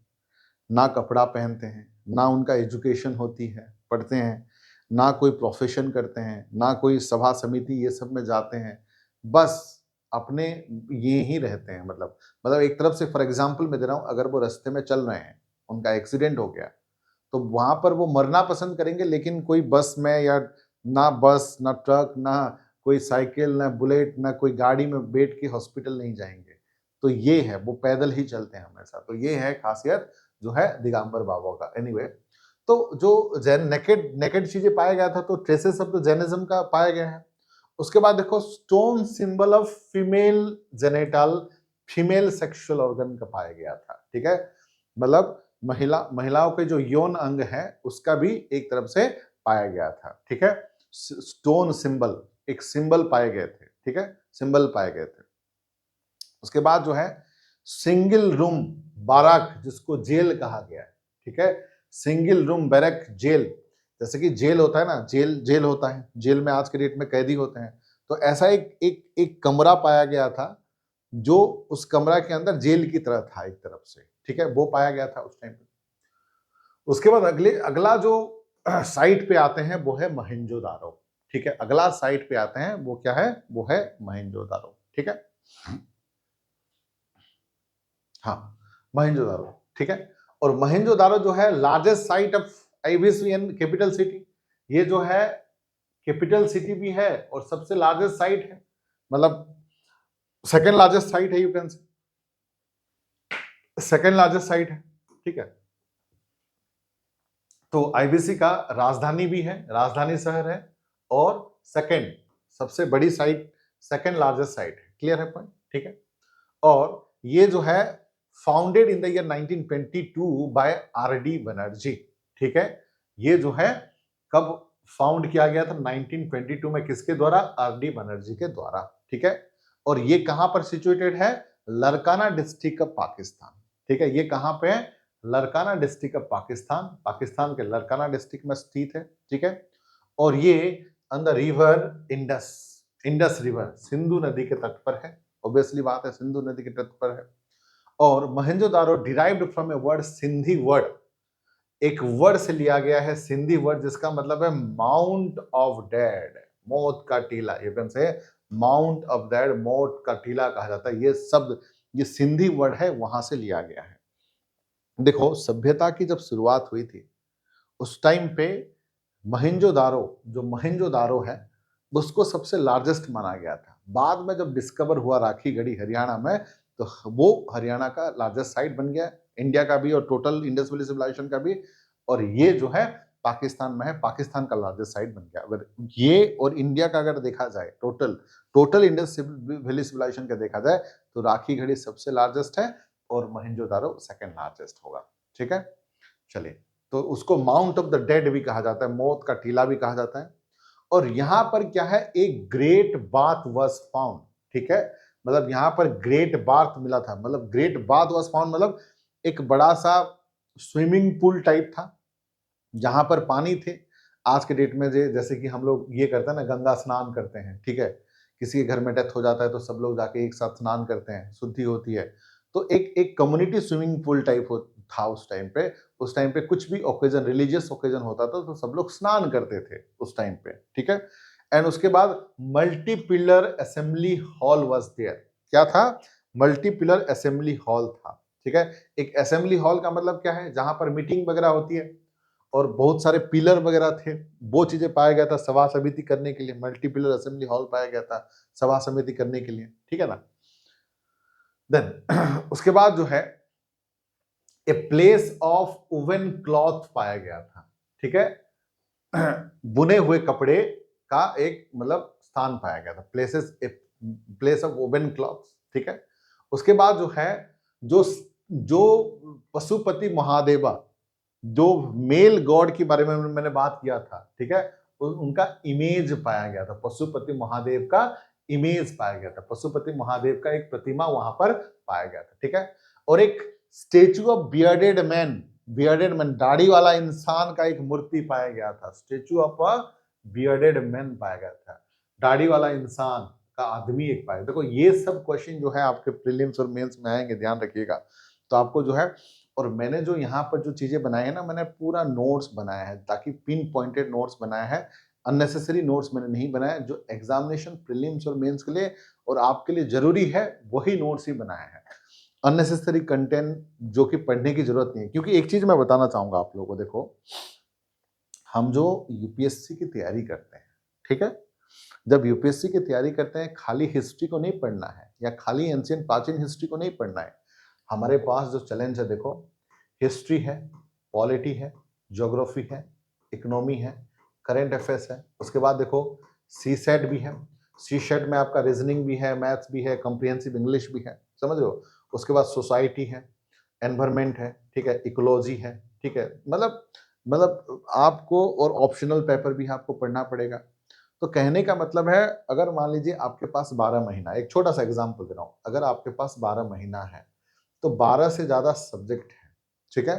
S1: ना कपड़ा पहनते हैं, ना उनका एजुकेशन होती है, पढ़ते हैं, ना कोई प्रोफेशन करते हैं, ना कोई सभा समिति ये सब में जाते हैं, बस अपने ये ही रहते हैं। मतलब एक तरफ से फॉर एग्जांपल मैं दे रहा हूँ, अगर वो रास्ते में चल रहे हैं, उनका एक्सीडेंट हो गया, तो वहां पर वो मरना पसंद करेंगे, लेकिन कोई बस में, या ना बस, ना ट्रक, ना कोई साइकिल, ना बुलेट, ना कोई गाड़ी में बैठ के हॉस्पिटल नहीं जाएंगे। तो ये है, वो पैदल ही चलते हैं हमेशा। तो ये है खासियत जो है दिगंबर बाबा का। एनीवे, तो जो जैन नेकेड नेकेड चीजें पाया गया था, तो ट्रेसेस ऑफ द जैनिज्म का पाया गया है। उसके बाद देखो, stone symbol of female genital, female sexual organ का पाया गया था। ठीक है, मतलब महिलाओं के जो यौन अंग है उसका भी एक तरफ से पाया गया था। ठीक है, स्टोन सिंबल, एक सिंबल पाए गए थे। ठीक है, सिंबल पाए गए थे। उसके बाद जो है सिंगल रूम बाराक, जिसको जेल कहा गया है। ठीक है, सिंगल रूम बैरक जेल, जैसे कि जेल होता है ना, जेल होता है, जेल में आज के डेट में कैदी होते हैं, तो ऐसा एक कमरा पाया गया था, जो उस कमरा के अंदर जेल की तरह था एक तरफ से। ठीक है, वो पाया गया था उस टाइम पे। उसके बाद अगला जो साइट पे आते हैं वो है मोहेंजोदारो। ठीक है, अगला साइट पे आते हैं वो क्या है, वो है मोहेंजोदारो। ठीक है, हाँ मोहेंजोदारो। ठीक है, और मोहेंजोदारो जो है largest site of IBC and capital city, ये जो है कैपिटल सिटी भी है और सबसे लार्जेस्ट साइट है, मतलब सेकेंड लार्जेस्ट साइट है, you can say second largest site है। ठीक है, तो आईबीसी का राजधानी भी है, राजधानी शहर है, और सेकेंड सबसे बड़ी साइट, सेकेंड लार्जेस्ट साइट है। क्लियर है पॉइंट? ठीक है, और ये जो है founded in the year 1922 by R D Banerjee. ठीक है, ये जो है कब फाउंड किया गया था? 1922 में। किसके द्वारा? आरडी बनर्जी के द्वारा। ठीक है, और ये कहां पर सिचुएटेड है? Larkana district of Pakistan. ठीक है, ये कहां पे है? लरकाना डिस्ट्रिक्ट ऑफ पाकिस्तान, पाकिस्तान के लरकाना डिस्ट्रिक्ट में स्थित है। ठीक है, और ये on the river Indus, Indus river Sindhu नदी के तट पर है। ऑब्वियसली बात है, सिंधु नदी के तट पर है। और Mohenjo-daro derived from a word, Sindhi word, एक वर्ड से लिया गया है, सिंधी वर्ड, जिसका मतलब है माउंट ऑफ डेड, मौत का टीला। ये कौन से? माउंट ऑफ डेड, मौत का टीला कहा जाता है। ये शब्द, ये सिंधी वर्ड है, वहां से लिया गया है। देखो, सभ्यता की जब शुरुआत हुई थी उस टाइम पे मोहेंजोदारो, जो मोहेंजोदारो है उसको सबसे लार्जेस्ट माना गया था। बाद में जब डिस्कवर हुआ राखीगढ़ी हरियाणा में, तो वो हरियाणा का लार्जेस्ट साइट बन गया, इंडिया का भी और टोटल इंडस वैली सिविलाइजेशन का भी। और ये जो है पाकिस्तान में है, पाकिस्तान का लार्जेस्ट साइट बन गया। अगर ये और इंडिया का अगर देखा जाए, टोटल इंडस वैली सिविलाइजेशन का देखा जाए, तो राखीगढ़ी सबसे लार्जेस्ट है और मोहेंजोदारो सेकंड लार्जेस्ट होगा। ठीक है, चलिए, तो उसको माउंट ऑफ द डेड भी कहा जाता है, मौत का टीला भी कहा जाता है। और यहां पर क्या है? एक ग्रेट बाथ वाज फाउंड। ठीक है, मतलब यहां पर ग्रेट बाथ मिला था, मतलब ग्रेट बाथ वाज फाउंड मतलब एक बड़ा सा स्विमिंग पूल टाइप था जहां पर पानी थे। आज के डेट में जैसे कि हम लोग ये करते हैं ना, गंगा स्नान करते हैं। ठीक है, किसी के घर में डेथ हो जाता है तो सब लोग जाके एक साथ स्नान करते हैं, शुद्धि होती है। तो एक एक कम्युनिटी स्विमिंग पूल टाइप था उस टाइम पे। उस टाइम पे कुछ भी ओकेजन, रिलीजियस ओकेजन होता था तो सब लोग स्नान करते थे उस टाइम पे। ठीक है, एंड उसके बाद multi pillar assembly hall was there. क्या था? मल्टी पिलर असेंबली हॉल था। ठीक है, एक असेंबली हॉल का मतलब क्या है? जहां पर मीटिंग वगैरह होती है और बहुत सारे पिलर वगैरह थे, वो चीजें पाया गया था सभा समिति करने के लिए। मल्टी पिलर असेंबली हॉल पाया गया था सभा समिति करने के लिए। ठीक है ना? देन उसके बाद जो है a place of woven cloth पाया गया था। ठीक है, बुने हुए कपड़े का एक मतलब स्थान पाया गया था, प्लेस ऑफ वुवन क्लॉथ। ठीक है, उसके बाद जो है, जो जो पशुपति महादेवा, जो मेल गॉड के बारे में मैंने बात किया था। ठीक है, उनका इमेज पाया गया था, पशुपति महादेव का इमेज पाया गया था, पशुपति महादेव का एक प्रतिमा वहां पर पाया गया था। ठीक है, और एक statue of bearded man, bearded man, दाढ़ी वाला इंसान का एक मूर्ति पाया गया था। Statue of a bearded man पाया गया था, दाढ़ी वाला इंसान का आदमी एक पाया। देखो, ये सब क्वेश्चन जो है आपके प्रीलिम्स और मेंस में आएंगे, ध्यान रखिएगा। तो आपको जो है, और मैंने जो यहाँ पर जो चीजें बनाई है ना, मैंने पूरा नोट्स बनाया है, ताकि पिन पॉइंटेड नोट्स बनाया है, अननेसेसरी नोट्स मैंने नहीं बनाया। जो एग्जामिनेशन प्रीलिम्स और मेंस के लिए और आपके लिए जरूरी है वही नोट्स ही बनाया है। अननेसेसरी कंटेंट जो कि पढ़ने की जरूरत नहीं है। क्योंकि एक चीज मैं बताना चाहूंगा आप लोगों को, देखो, हम जो यूपीएससी की तैयारी करते हैं, ठीक है, जब यूपीएससी की तैयारी करते हैं, खाली हिस्ट्री को नहीं पढ़ना है या खाली एंशिएंट प्राचीन हिस्ट्री को नहीं पढ़ना है। हमारे पास जो चैलेंज है, देखो, हिस्ट्री है, पॉलिटी है, ज्योग्राफी है, इकोनॉमी है, करंट अफेयर्स है। उसके बाद देखो सी सेट भी है, सी सेट में आपका रीजनिंग भी है, मैथ्स भी है, कॉम्प्रिहेंसिव इंग्लिश भी है, समझ रहे हो। उसके बाद सोसाइटी है, एनवायरमेंट है, ठीक है, इकोलॉजी है, ठीक है, मतलब आपको, और ऑप्शनल पेपर भी आपको पढ़ना पड़ेगा। तो कहने का मतलब है, अगर मान लीजिए आपके पास 12 महीना, एक छोटा सा एग्जांपल दे रहा हूं, अगर आपके पास 12 महीना है तो 12 से ज्यादा सब्जेक्ट है, ठीक है,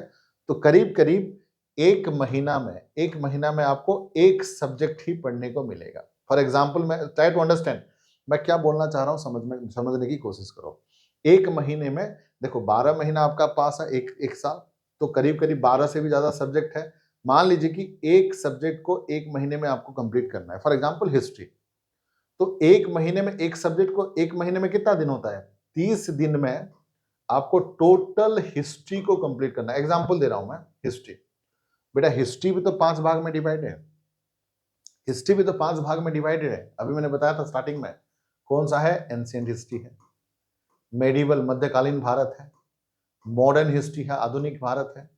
S1: तो करीब करीब एक महीना में आपको एक सब्जेक्ट ही पढ़ने को मिलेगा। फॉर एग्जाम्पल, मैं ट्राई टू अंडरस्टैंड, मैं क्या बोलना चाह रहा हूं, समझने की कोशिश करो। एक महीने में देखो, 12 महीना आपका पास है, एक साल, तो करीब करीब 12 से भी ज्यादा सब्जेक्ट है। मान लीजिए कि एक सब्जेक्ट को एक महीने में आपको कंप्लीट करना है, फॉर एग्जाम्पल हिस्ट्री, तो एक महीने में एक सब्जेक्ट को, एक महीने में कितना दिन होता है, 30 दिन में आपको टोटल हिस्ट्री को कंप्लीट करना है। एग्जाम्पल दे रहा हूं मैं, हिस्ट्री, बेटा हिस्ट्री भी तो 5 भाग में डिवाइडेड है, हिस्ट्री भी तो 5 भाग में डिवाइडेड है। अभी मैंने बताया था स्टार्टिंग में, कौन सा है, एंशिएंट हिस्ट्री है, मेडिवल मध्यकालीन भारत है, मॉडर्न हिस्ट्री है आधुनिक भारत है,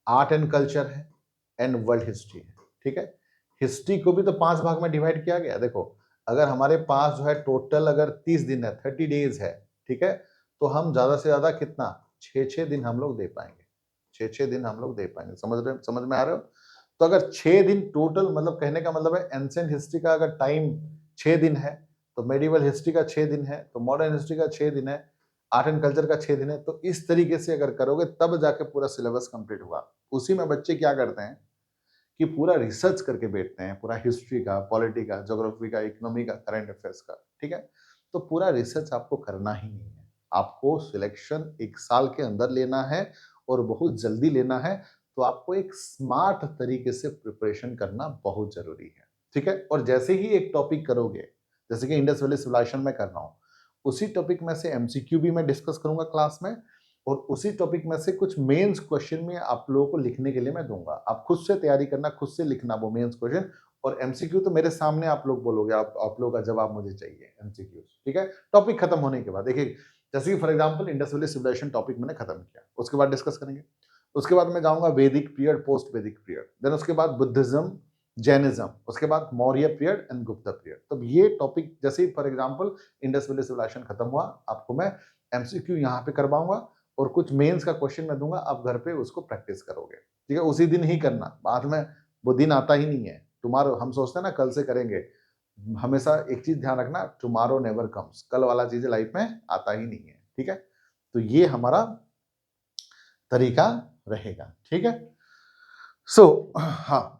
S1: आर्ट एंड कल्चर है, एंड वर्ल्ड हिस्ट्री है। ठीक है, हिस्ट्री को भी तो 5 भाग में डिवाइड किया गया। देखो अगर हमारे पास जो है टोटल अगर 30 दिन है, 30 डेज है, ठीक है, तो हम ज्यादा से ज्यादा कितना, 6 दिन हम लोग दे पाएंगे, 6 दिन हम लोग दे पाएंगे। समझ में आ रहे हो? तो अगर 6 दिन टोटल, मतलब कहने का मतलब है एंशिएंट हिस्ट्री का अगर टाइम 6 दिन है, तो मेडिवल हिस्ट्री का 6 दिन है, तो मॉडर्न हिस्ट्री का 6 दिन है, आर्ट एंड कल्चर का 6 दिन है। तो इस तरीके से अगर करोगे तब जाके पूरा सिलेबस कंप्लीट हुआ। उसी में बच्चे क्या करते हैं कि पूरा रिसर्च करके बैठते हैं, पूरा हिस्ट्री का, पॉलिटी का, ज्योग्राफी का, इकोनॉमी का, करंट अफेयर्स का। ठीक है, तो पूरा रिसर्च आपको करना ही नहीं है, आपको सिलेक्शन 1 साल के अंदर लेना है और बहुत जल्दी लेना है। तो आपको एक स्मार्ट तरीके से प्रिपरेशन करना बहुत जरूरी है। ठीक है, और जैसे ही एक टॉपिक करोगे, जैसे कि इंडस वैली सिविलाइजेशन में कर रहा हूं, उसी टॉपिक में से एमसीक्यू भी मैं डिस्कस करूंगा क्लास में, और उसी टॉपिक में से कुछ मेंस क्वेश्चन में आप लोगों को लिखने के लिए मैं दूंगा। आप खुद से तैयारी करना, खुद से लिखना वो मेंस क्वेश्चन, और एमसीक्यू तो मेरे सामने आप लोग बोलोगे, आप लोगों का जवाब मुझे चाहिए एमसीक्यू। ठीक है, टॉपिक खत्म होने के बाद देखिए, जैसे कि for example Indus valley civilization topic मैंने खत्म किया, उसके बाद डिस्कस करेंगे। उसके बाद मैं जाऊंगा Vedic period, post Vedic period, then उसके बाद बुद्धिज्म, जैनिज्म, उसके बाद Maurya period and Gupta period. तो ये टॉपिक जैसे ही for example Indus valley civilisation खत्म हुआ, आपको मैं एमसीक्यू यहाँ पे करवाऊंगा और कुछ मेंस का क्वेश्चन मैं दूंगा, आप घर पे उसको प्रैक्टिस करोगे। ठीक है, उसी दिन ही करना, बाद में वो दिन आता ही नहीं है। टुमारो हम सोचते हैं ना कल से करेंगे, हमेशा एक चीज ध्यान रखना, टुमारो नेवर कम्स, कल वाला चीज लाइफ में आता ही नहीं है। ठीक है, तो ये हमारा तरीका रहेगा। ठीक है, हाँ,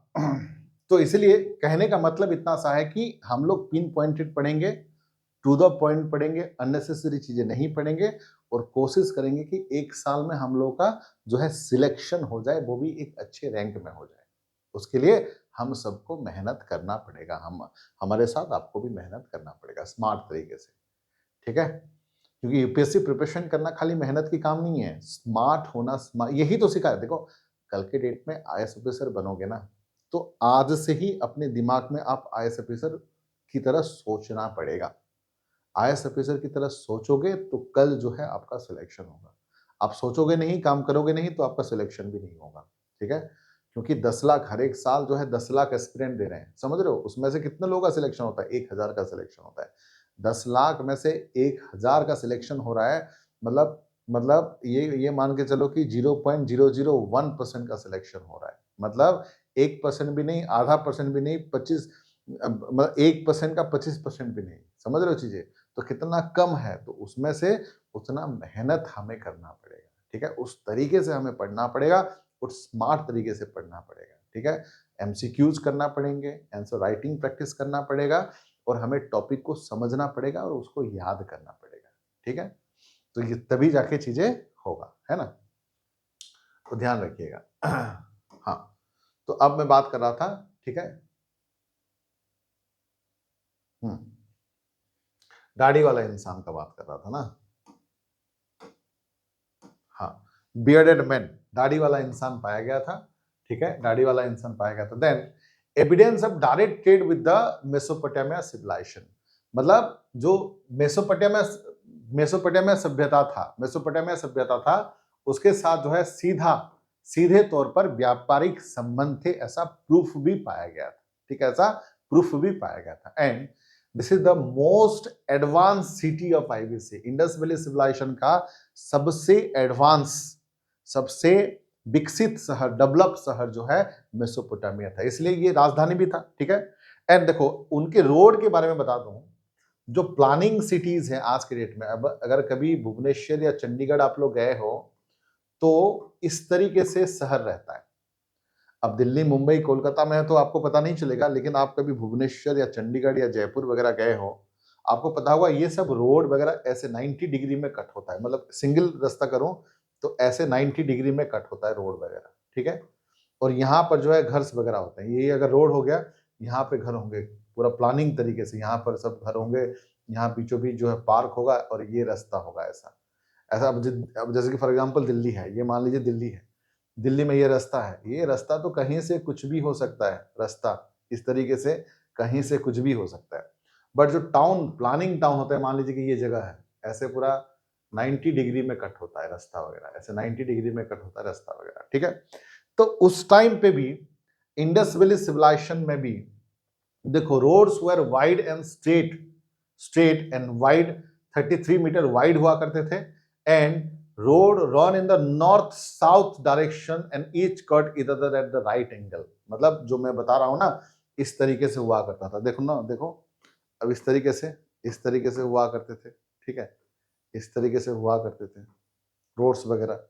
S1: तो इसलिए कहने का मतलब इतना सा है कि हम लोग पिन पॉइंटेड पढ़ेंगे, टू द पॉइंट पढ़ेंगे, अननेसेसरी चीजें नहीं पढ़ेंगे, और कोशिश करेंगे कि 1 साल में हम लोग का जो है सिलेक्शन हो जाए, वो भी एक अच्छे रैंक में हो जाए। उसके लिए हम सबको मेहनत करना पड़ेगा, हम हमारे साथ आपको भी मेहनत करना पड़ेगा स्मार्ट तरीके से। ठीक है, क्योंकि यूपीएससी प्रिपरेशन करना खाली मेहनत की काम नहीं है, स्मार्ट होना, यही तो सिखा है। देखो कल के डेट में आईएएस ऑफिसर बनोगे ना, तो आज से ही अपने दिमाग में आप आईएएस ऑफिसर की तरह सोचना पड़ेगा। आईएएस ऑफिसर की तरह सोचोगे तो कल जो है आपका सिलेक्शन होगा। आप सोचोगे नहीं, काम करोगे नहीं, तो आपका सिलेक्शन भी नहीं होगा। ठीक है, क्योंकि 10 लाख हर एक साल जो है 10 लाख एस्पिरेंट दे रहे हैं, समझ रहे हो? उसमें से कितने लोगों का सिलेक्शन होता है? 1000 का सिलेक्शन होता है। 10 लाख में से 1000 का सिलेक्शन हो रहा है, मतलब ये मान के चलो कि 0.001% का सिलेक्शन हो रहा है। मतलब 1% भी नहीं, आधा परसेंट भी नहीं, 25 मतलब 1% का 25% भी नहीं। समझ रहे हो चीजें? तो कितना कम है, तो उसमें से उतना मेहनत हमें करना पड़ेगा। ठीक है, उस तरीके से हमें पढ़ना पड़ेगा और स्मार्ट तरीके से पढ़ना पड़ेगा। ठीक है, एमसीक्यूज करना पड़ेंगे, आंसर राइटिंग प्रैक्टिस करना पड़ेगा, और हमें टॉपिक को समझना पड़ेगा और उसको याद करना पड़ेगा। ठीक है, तो ये तभी जाके चीजें होगा, है ना? तो ध्यान रखिएगा। हाँ, तो अब मैं बात कर रहा था, ठीक है, दाढ़ी वाला इंसान का बात कर रहा था ना। हाँ, बियर्डेड मैन, दाढ़ी वाला इंसान पाया गया था। ठीक है, दाढ़ी वाला इंसान पाया गया था। Then evidence of direct trade with the Mesopotamia civilization, मतलब जो मेसोपोटामिया सभ्यता था, उसके साथ जो है सीधे तौर पर व्यापारिक संबंध थे, ऐसा प्रूफ भी पाया गया था। ठीक है, ऐसा प्रूफ भी पाया गया था। And this is the most advance city of IBC, Indus valley civilization का सबसे एडवांस, सबसे विकसित शहर, डेवलप शहर जो है मेसोपोटामिया था, इसलिए ये राजधानी भी था। ठीक है, एंड देखो उनके रोड के बारे में बता दूं, जो प्लानिंग सिटीज है आज के डेट में, अब अगर कभी भुवनेश्वर या चंडीगढ़ आप लोग गए हो, तो इस तरीके से शहर रहता है। अब दिल्ली, मुंबई, कोलकाता में है तो आपको पता नहीं चलेगा, लेकिन आप कभी भुवनेश्वर या चंडीगढ़ या जयपुर वगैरह गए हो, आपको पता होगा ये सब रोड वगैरह ऐसे 90 डिग्री में कट होता है, मतलब सिंगल रास्ता करो तो ऐसे 90 डिग्री में कट होता है रोड वगैरह, ठीक है। और यहाँ पर जो है घर वगैरह होते हैं, ये अगर रोड हो गया, यहाँ पे घर होंगे, पूरा प्लानिंग तरीके से यहाँ पर सब घर होंगे, यहाँ बीचों बीच जो है पार्क होगा और ये रास्ता होगा ऐसा ऐसा। अब जैसे कि फॉर एग्जांपल दिल्ली है, ये मान लीजिए दिल्ली है, दिल्ली में ये रास्ता है, ये रास्ता तो कहीं से कुछ भी हो सकता है, रास्ता इस तरीके से कहीं से कुछ भी हो सकता है। बट जो टाउन प्लानिंग टाउन होता है, मान लीजिए कि ये जगह है, ऐसे पूरा 90 डिग्री में कट होता है रास्ता वगैरह, ऐसे 90 डिग्री में कट होता है रास्ता वगैरह, ठीक है। तो उस टाइम पे भी इंडस वैली सिविलाइजेशन में भी देखो roads were wide and straight and wide 33 metre wide हुआ करते थे, and road run in the north south direction and each cut other at the right angle. मतलब जो मैं बता रहा हूं ना, इस तरीके से हुआ करता था, देखो ना, देखो अब इस तरीके से हुआ करते थे, ठीक है, इस तरीके से हुआ करते थे रोड्स वगैरह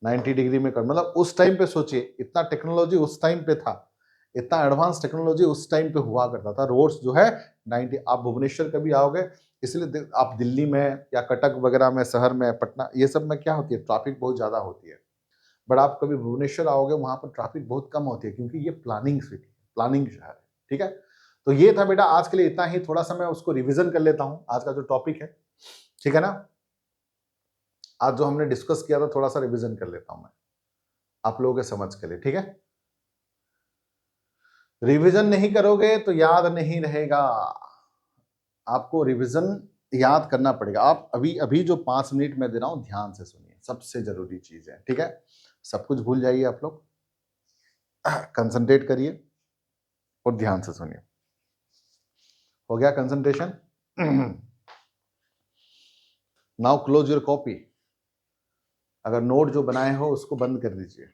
S1: 90 डिग्री में कर। मतलब उस टाइम पे सोचिए, इतना टेक्नोलॉजी उस टाइम पे था, इतना एडवांस टेक्नोलॉजी उस टाइम पे हुआ करता था। रोड्स जो है 90, आप भुवनेश्वर कभी आओगे, इसलिए आप दिल्ली में या कटक वगैरह में, शहर में, पटना, ये सब में क्या होती है, ट्रैफिक बहुत ज्यादा होती है। बट आप कभी भुवनेश्वर आओगे, वहां पर ट्रैफिक बहुत कम होती है, क्योंकि ये प्लानिंग सिटी, प्लानिंग शहर है, ठीक है। तो ये था बेटा आज के लिए इतना ही, थोड़ा सा मैं उसको रिविजन कर लेता हूं, आज का जो टॉपिक है, ठीक है ना। आज जो हमने डिस्कस किया था, थोड़ा सा रिविजन कर लेता हूं मैं आप लोगों के समझ के लिए, ठीक है। रिवीजन नहीं करोगे तो याद नहीं रहेगा, आपको रिवीजन याद करना पड़ेगा। आप अभी अभी जो 5 मिनट में दे रहा हूं, ध्यान से सुनिए, सबसे जरूरी चीज है, ठीक है। सब कुछ भूल जाइए आप लोग, कंसंट्रेट करिए और ध्यान से सुनिए। हो गया concentration? Now close your copy. अगर नोट जो बनाए हो उसको बंद कर दीजिए।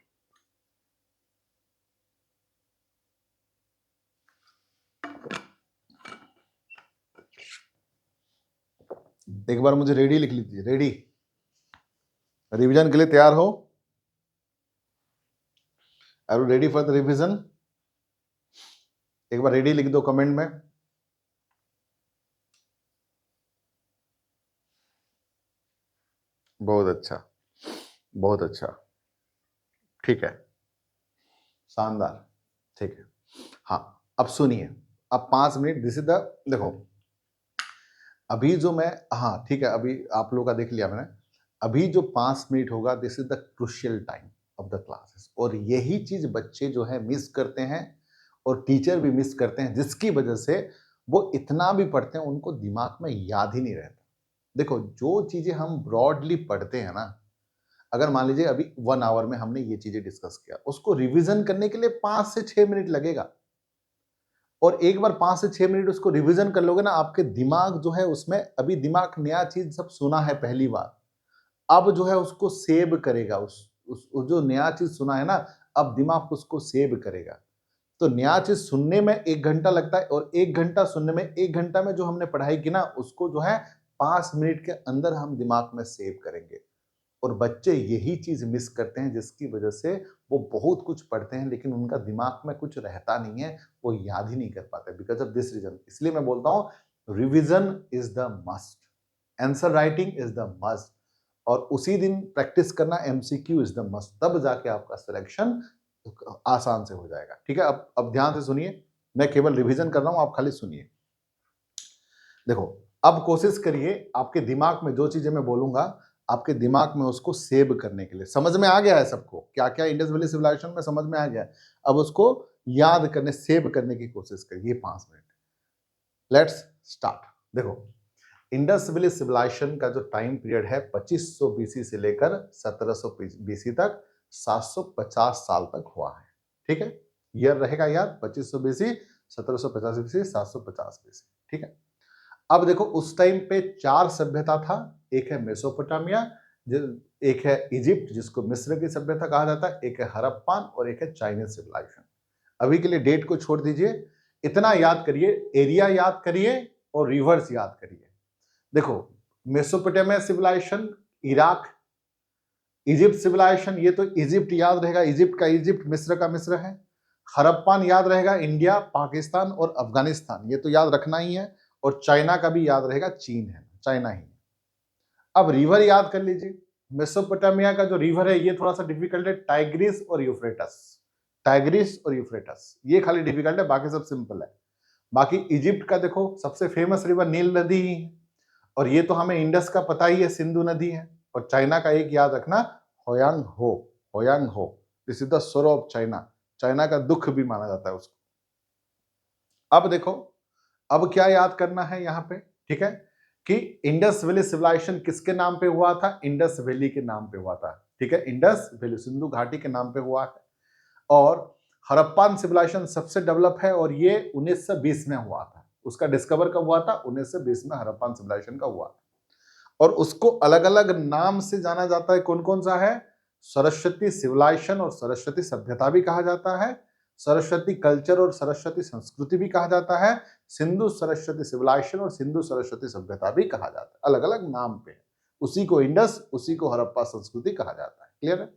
S1: एक बार मुझे रेडी लिख लीजिए, रेडी, रिवीजन के लिए तैयार हो? Are you ready for the revision? एक बार रेडी लिख दो कमेंट में। बहुत अच्छा, बहुत अच्छा, ठीक है, शानदार, ठीक है। हाँ, अब सुनिए, अब 5 मिनट, दिस इज द, देखो अभी जो मैं, हाँ ठीक है, अभी आप लोगों का देख लिया मैंने। अभी जो 5 मिनट होगा, this is the crucial time of the classes, और यही चीज बच्चे जो है मिस करते हैं और टीचर भी मिस करते हैं, जिसकी वजह से वो इतना भी पढ़ते हैं उनको दिमाग में याद ही नहीं रहता। देखो जो चीजें हम ब्रॉडली पढ़ते हैं ना, अगर मान लीजिए अभी 1 आवर में हमने ये चीजें डिस्कस किया, उसको रिवीजन करने के लिए 5 से 6 मिनट लगेगा, और एक बार 5 से 6 मिनट उसको रिवीजन कर लोगे ना, आपके दिमाग जो है उसमें, अभी दिमाग नया चीज सब सुना है पहली बार, अब जो है उसको सेव करेगा, उस जो नया चीज सुना है ना, अब दिमाग उसको सेव करेगा। तो नया चीज सुनने में 1 घंटा लगता है, और 1 घंटा सुनने में, 1 घंटा में जो हमने पढ़ाई की ना, उसको जो है 5 मिनट के अंदर हम दिमाग में सेव करेंगे। और बच्चे यही चीज मिस करते हैं, जिसकी वजह से वो बहुत कुछ पढ़ते हैं लेकिन उनका दिमाग में कुछ रहता नहीं है, वो याद ही नहीं कर पाते, बिकॉज ऑफ दिस रीजन। इसलिए मैं बोलता हूं revision is the must, answer writing is the must, और उसी दिन प्रैक्टिस करना एमसीक्यू इज द मस्ट, तब जाके आपका सिलेक्शन आसान से हो जाएगा, ठीक है। अब ध्यान से सुनिए, मैं केवल रिवीजन कर रहा हूं, आप खाली सुनिए। देखो अब कोशिश करिए, आपके दिमाग में जो चीजें मैं बोलूंगा, आपके दिमाग में उसको सेव करने के लिए, समझ में आ गया है सबको क्या क्या इंडस वैली सिविलाइजेशन में समझ में आ गया है, अब उसको याद करने, सेव करने की कोशिश करिए 5 मिनट। Let's start. देखो इंडस वैली सिविलाइजेशन का जो टाइम पीरियड है 2500 बीसी से लेकर 1700 बीसी तक 750 साल तक हुआ है, ठीक है। ईयर रहेगा याद, 2500 बीसी, 1750 बीसी, 750 बीसी, ठीक है। अब देखो उस टाइम पे 4 सभ्यता था, एक है मेसोपोटामिया, एक है इजिप्ट जिसको मिस्र की सभ्यता कहा जाता है, एक है हड़प्पन, और एक है चाइनीज सिविलाइजेशन। अभी के लिए डेट को छोड़ दीजिए, इतना याद करिए, एरिया याद करिए और रिवर्स याद करिए। देखो Mesopotamia civilization Iraq, Egypt civilization ये तो इजिप्ट याद रहेगा, इजिप्ट का इजिप्ट, मिस्र का मिस्र है। हड़प्पन याद रहेगा, इंडिया, पाकिस्तान और अफगानिस्तान, ये तो याद रखना ही है। और चाइना का भी याद रहेगा, चीन है, चाइना ही। अब रिवर याद कर लीजिए, मेसोपोटामिया का जो रिवर है ये थोड़ा सा डिफिकल्ट है, टाइग्रिस और यूफ्रेटस। टाइग्रिस और यूफ्रेटस ये खाली डिफिकल्ट है, बाकी सब सिंपल है। बाकी इजिप्ट का देखो सबसे फेमस रिवर नील नदी ही है, और ये तो हमें इंडस का पता ही है, सिंधु नदी है। और चाइना का एक याद रखना, होयांग हो, होयांग हो, दिस इज द सोरो ऑफ चाइना। चाइना का दुख भी माना जाता है उसको। अब देखो, अब क्या याद करना है यहाँ पे, ठीक है, कि इंडस वैली सिविलाइजेशन किसके नाम पे हुआ था? इंडस वैली के नाम पे हुआ था, ठीक है, इंडस वैली सिंधु घाटी के नाम पे हुआ है। और हड़प्पन सिविलाइजेशन सबसे डेवलप है, और ये 1920 में हुआ था। उसका डिस्कवर कब हुआ था? 1920 में हड़प्पन सिविलाइजेशन का हुआ। और उसको अलग अलग नाम से जाना जाता है। कौन कौन सा है? सरस्वती सिविलाइजेशन और सरस्वती सभ्यता भी कहा जाता है, सरस्वती कल्चर और सरस्वती संस्कृति भी कहा जाता है, सिंधु सरस्वती सिविलाइजेशन और सिंधु सरस्वती सभ्यता भी कहा जाता है, अलग अलग नाम पे। उसी को इंडस, उसी को हड़प्पा संस्कृति कहा जाता है। क्लियर है?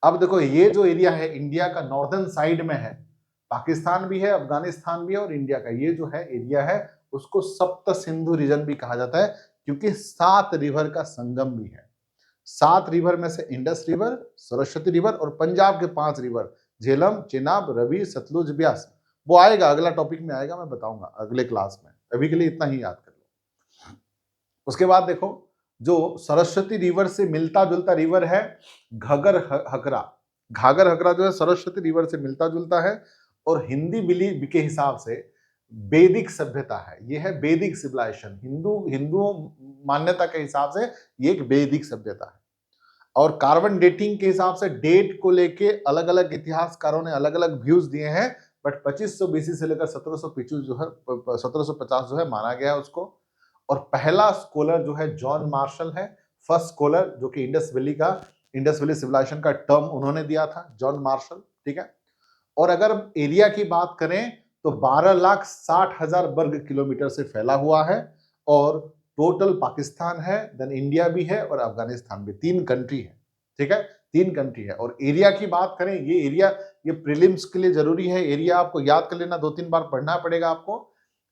S1: अब देखो, ये जो एरिया है इंडिया का नॉर्दर्न साइड में है, पाकिस्तान भी है, अफगानिस्तान भी है, और इंडिया का ये जो है एरिया है उसको सप्त सिंधु रीजन भी कहा जाता है, क्योंकि 7 रिवर का संगम भी है। 7 रिवर में से इंडस रिवर, सरस्वती रिवर और पंजाब के 5 रिवर, झेलम, चेनाब, रवि, सतलुज, ब्यास। वो आएगा, अगला टॉपिक में आएगा, मैं बताऊंगा अगले क्लास में। अभी के लिए इतना ही याद कर लो। उसके बाद देखो, जो सरस्वती रिवर से मिलता जुलता रिवर है घगर हकरा। घाघर हकरा जो है सरस्वती रिवर से मिलता जुलता है, और हिंदी बिलीव के हिसाब से वैदिक सभ्यता है। ये है वैदिक सिविलाइजेशन, हिंदू मान्यता के हिसाब से ये एक वैदिक सभ्यता है। और कार्बन डेटिंग के हिसाब से डेट को लेके अलग अलग इतिहासकारों ने अलग अलग व्यूज दिए हैं, बट 2500 बीसी से लेकर 1725 जो है 1750 जो है माना गया है उसको। और पहला स्कॉलर जो है जॉन मार्शल है, फर्स्ट स्कॉलर जो कि इंडस वैली सिविलाइजेशन का टर्म उन्होंने दिया था, जॉन मार्शल, ठीक है। और अगर एरिया की बात करें तो 12,60,000 वर्ग किलोमीटर से फैला हुआ है, और टोटल पाकिस्तान है, देन इंडिया भी है, और अफगानिस्तान भी, 3 कंट्री है, ठीक है, 3 कंट्री है। और एरिया की बात करें, ये एरिया, ये प्रीलिम्स के लिए जरूरी है, एरिया आपको याद कर लेना, 2-3 बार पढ़ना पड़ेगा आपको।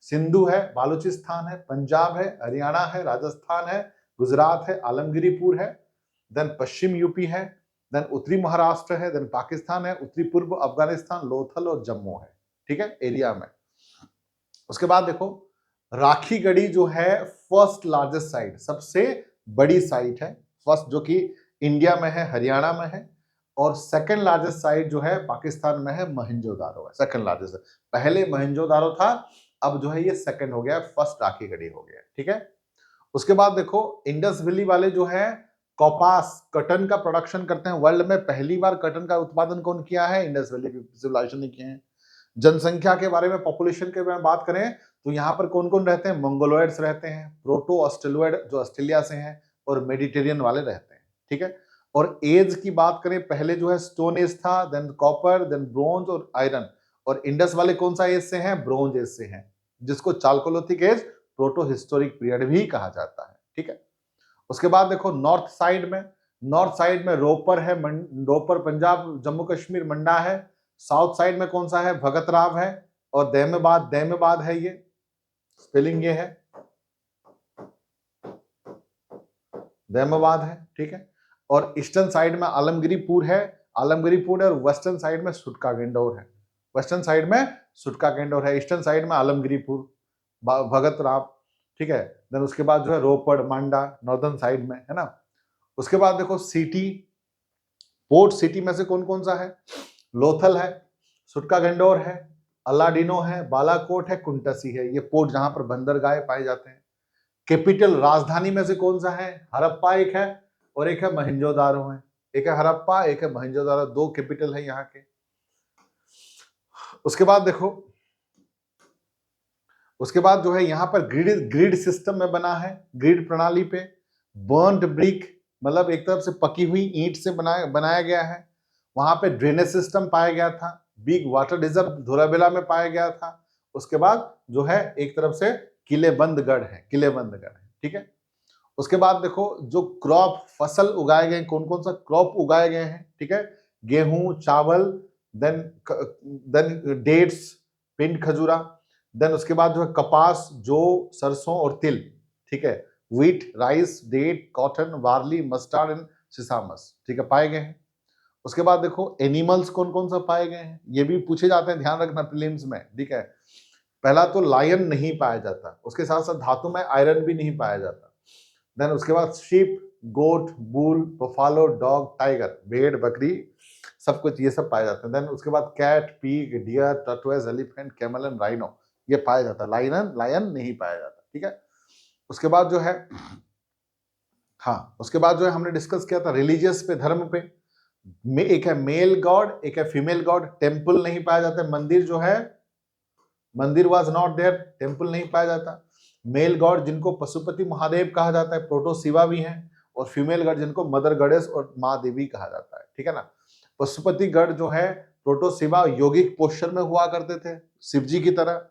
S1: सिंधु है, बालूचिस्तान है, पंजाब है, हरियाणा है, राजस्थान है, गुजरात है, आलमगीरपुर है, देन पश्चिम यूपी है, देन उत्तरी महाराष्ट्र है, देन पाकिस्तान है, उत्तरी पूर्व अफगानिस्तान, लोथल और जम्मू है, ठीक है, एरिया में। उसके बाद देखो, राखी गढ़ी जो है फर्स्ट लार्जेस्ट साइट, सबसे बड़ी साइट है, फर्स्ट जो कि इंडिया में है, हरियाणा में है। और सेकंड लार्जेस्ट साइट जो है पाकिस्तान में है, मोहनजोदारो है, सेकंड लार्जेस्ट। पहले मोहनजोदारो था, अब जो है ये सेकंड हो गया, फर्स्ट राखी गढ़ी हो गया, ठीक है। उसके बाद देखो, इंडस वैली वाले जो है कपास, कटन का प्रोडक्शन करते हैं। वर्ल्ड में पहली बार कटन का उत्पादन कौन किया है? इंडस वैली सिविलाइजेशन ने किया है। जनसंख्या के बारे में, पॉपुलेशन के बारे में बात करें तो यहाँ पर कौन कौन रहते हैं? मंगोलॉइड्स रहते हैं, प्रोटो ऑस्ट्रेलॉइड जो ऑस्ट्रेलिया से हैं, और मेडिटेरियन वाले रहते हैं, ठीक है। और एज की बात करें, पहले जो है स्टोन एज था, देन कॉपर, देन ब्रोंज और आयरन। और इंडस वाले कौन सा एज से हैं? ब्रोंज एज से हैं, जिसको Chalcolithic as, proto historic period भी कहा जाता है, ठीक है। उसके बाद देखो, नॉर्थ साइड में रोपर है, रोपर पंजाब, जम्मू कश्मीर, मंडा है। साउथ साइड में कौन सा है? भगत राव है, और दैमबाद है, ये स्पेलिंग ये है, दैमबाद है, ठीक है। और ईस्टर्न साइड में आलमगिरीपुर है, और वेस्टर्न साइड में सुटका गेंडोर है, ईस्टर्न साइड में आलमगिरीपुर, भगत राव, ठीक है। देन उसके बाद जो है रोपड़, मांडा, नॉर्दर्न साइड में है ना। उसके बाद देखो, सिटी, पोर्ट सिटी में से कौन कौन सा है? लोथल है, सुटका गेंडोर है, अलाडिनो है, बालाकोट है, कुंटसी है, ये पोर्ट जहां पर बंदरगाह पाए जाते हैं। कैपिटल, राजधानी में से कौन सा है? हड़प्पा एक है, और एक है मोहनजोदारो है। एक है हड़प्पा, एक है मोहनजोदारो, 2 कैपिटल है यहाँ के। उसके बाद देखो, उसके बाद जो है यहाँ पर ग्रिड सिस्टम में बना है, ग्रिड प्रणाली पे। बर्न्ड ब्रिक, मतलब एक तरफ से पकी हुई ईंट से बनाया गया है। वहां पे ड्रेनेज सिस्टम पाया गया था। बिग वाटर रिजर्व धोलाविला में पाया गया था। उसके बाद जो है एक तरफ से किलेबंदगढ़ है, ठीक है। उसके बाद देखो, जो क्रॉप, फसल उगाए गए, कौन कौन सा क्रॉप उगाए गए हैं, ठीक है। गेहूं, चावल, देन डेट्स, पिंड खजूरा, देन उसके बाद जो है कपास, जौ, सरसों और तिल, ठीक है। Wheat, rice, date, cotton, barley, mustard and sesamum, ठीक है, पाए गए हैं। उसके बाद देखो एनिमल्स कौन कौन सा पाए गए हैं, ये भी पूछे जाते हैं, ध्यान रखना प्रीलिम्स में, ठीक है। पहला तो लायन नहीं पाया जाता, उसके साथ साथ धातु में आयरन भी नहीं पाया जाता। देन उसके बाद शीप, गोट, बुल, बफालो, डॉग, टाइगर, भेड़, बकरी, सब कुछ ये सब पाए जाते हैं। देन उसके बाद cat, pig, deer, tortoise, elephant, camel and rhino, ये पाया जाता है। लायन लायन नहीं पाया जाता, ठीक है। उसके बाद जो है, हाँ, उसके बाद जो है हमने डिस्कस किया था रिलीजियस पे, धर्म पे, एक है मेल गॉड, एक है फीमेल गॉड। टेम्पल नहीं पाया जाता, मंदिर जो है, मंदिर वाज नॉट देयर, टेम्पल नहीं पाया जाता। मेल गॉड जिनको पशुपति महादेव कहा जाता है, प्रोटो शिवा भी हैं, और फीमेल गॉड जिनको मदर गॉडेस और माँ देवी कहा जाता है, ठीक है ना। पशुपति गढ़ जो है, प्रोटो शिवा योगिक पोस्चर में हुआ करते थे शिव जी की तरह,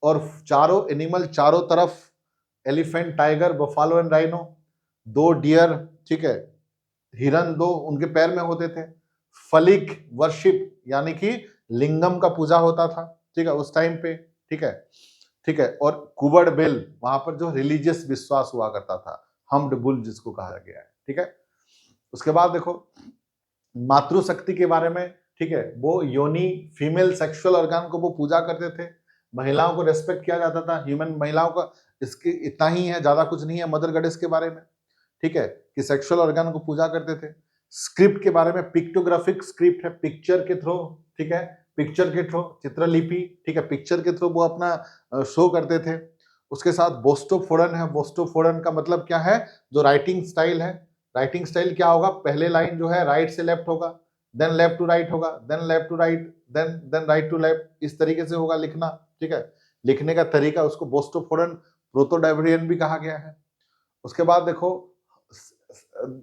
S1: और चारों एनिमल चारों तरफ, elephant, tiger, buffalo and rhino, 2 deer, ठीक है, हिरन 2 उनके पैर में होते थे। फलिक वर्शिप यानी कि लिंगम का पूजा होता था, ठीक है, उस टाइम पे, ठीक है, ठीक है। और कुबड़ बेल, वहां पर जो रिलीजियस विश्वास हुआ करता था, हमड बुल जिसको कहा गया है, ठीक है। उसके बाद देखो मातृशक्ति के बारे में, ठीक है, वो योनि, फीमेल सेक्सुअल ऑर्गन को वो पूजा करते थे। महिलाओं को रेस्पेक्ट किया जाता था, ह्यूमन महिलाओं का, इसके इतना ही है, ज्यादा कुछ नहीं है मदर गॉडेस के बारे में, ठीक है, कि सेक्सुअल ऑर्गन को पूजा करते थे। स्क्रिप्ट के बारे में, पिक्टोग्राफिक स्क्रिप्ट है, पिक्चर के थ्रू, ठीक है, पिक्चर के थ्रू, चित्रलिपि, ठीक है, पिक्चर के थ्रू वो अपना शो करते थे। उसके साथ बोस्टोफोरन है। बोस्टोफोरन का मतलब क्या है, जो राइटिंग स्टाइल है, राइटिंग स्टाइल क्या होगा, पहले लाइन जो है राइट से लेफ्ट होगा, देन लेफ्ट टू राइट होगा, then left to right, then right to left, इस तरीके से होगा लिखना, ठीक है। लिखने का तरीका, उसको बोस्टोफोरन प्रोटोडाइवरियन भी कहा गया है। उसके बाद देखो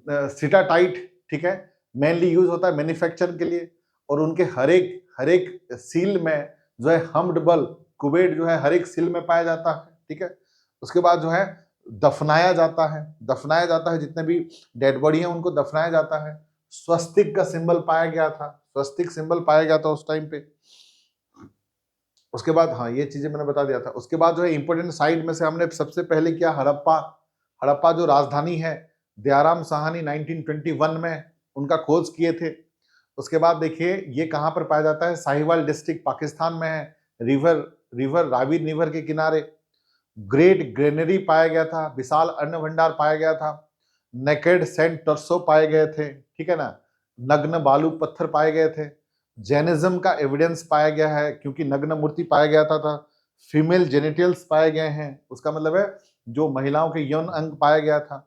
S1: सिटाटाइट, ठीक है, मेनली यूज होता है मैन्युफैक्चर के लिए, और उनके हर एक सील में जो है हमड बल, कुबेर जो है हर एक सील में पाया जाता है, ठीक है। उसके बाद जो है दफनाया जाता है, दफनाया जाता है, जितने भी डेड बॉडी है उनको दफनाया जाता है। स्वस्तिक का सिंबल पाया गया था, स्वस्तिक सिंबल पाया गया था उस टाइम पे। उसके बाद, हाँ, ये चीजें मैंने बता दिया था। उसके बाद जो है इंपोर्टेंट साइट में से हमने सबसे पहले किया हड़प्पा। हड़प्पा जो राजधानी है, दयाराम साहनी 1921 में उनका खोज किए थे। उसके बाद देखिए ये कहाँ पर पाया जाता है, साहिवाल डिस्ट्रिक्ट पाकिस्तान में है, रिवर रावी रिवर के किनारे। ग्रेट ग्रेनरी पाया गया था, विशाल अन्न भंडार पाया गया था। नेकेड सेंट टर्सो पाए गए थे, ठीक है ना। नग्न बालू पत्थर पाए गए थे। जैनिज्म का एविडेंस पाया गया है, क्योंकि नग्न मूर्ति पाया गया था। फीमेल जेनिटल्स पाए गए हैं, उसका मतलब है जो महिलाओं के यौन अंग पाया गया था।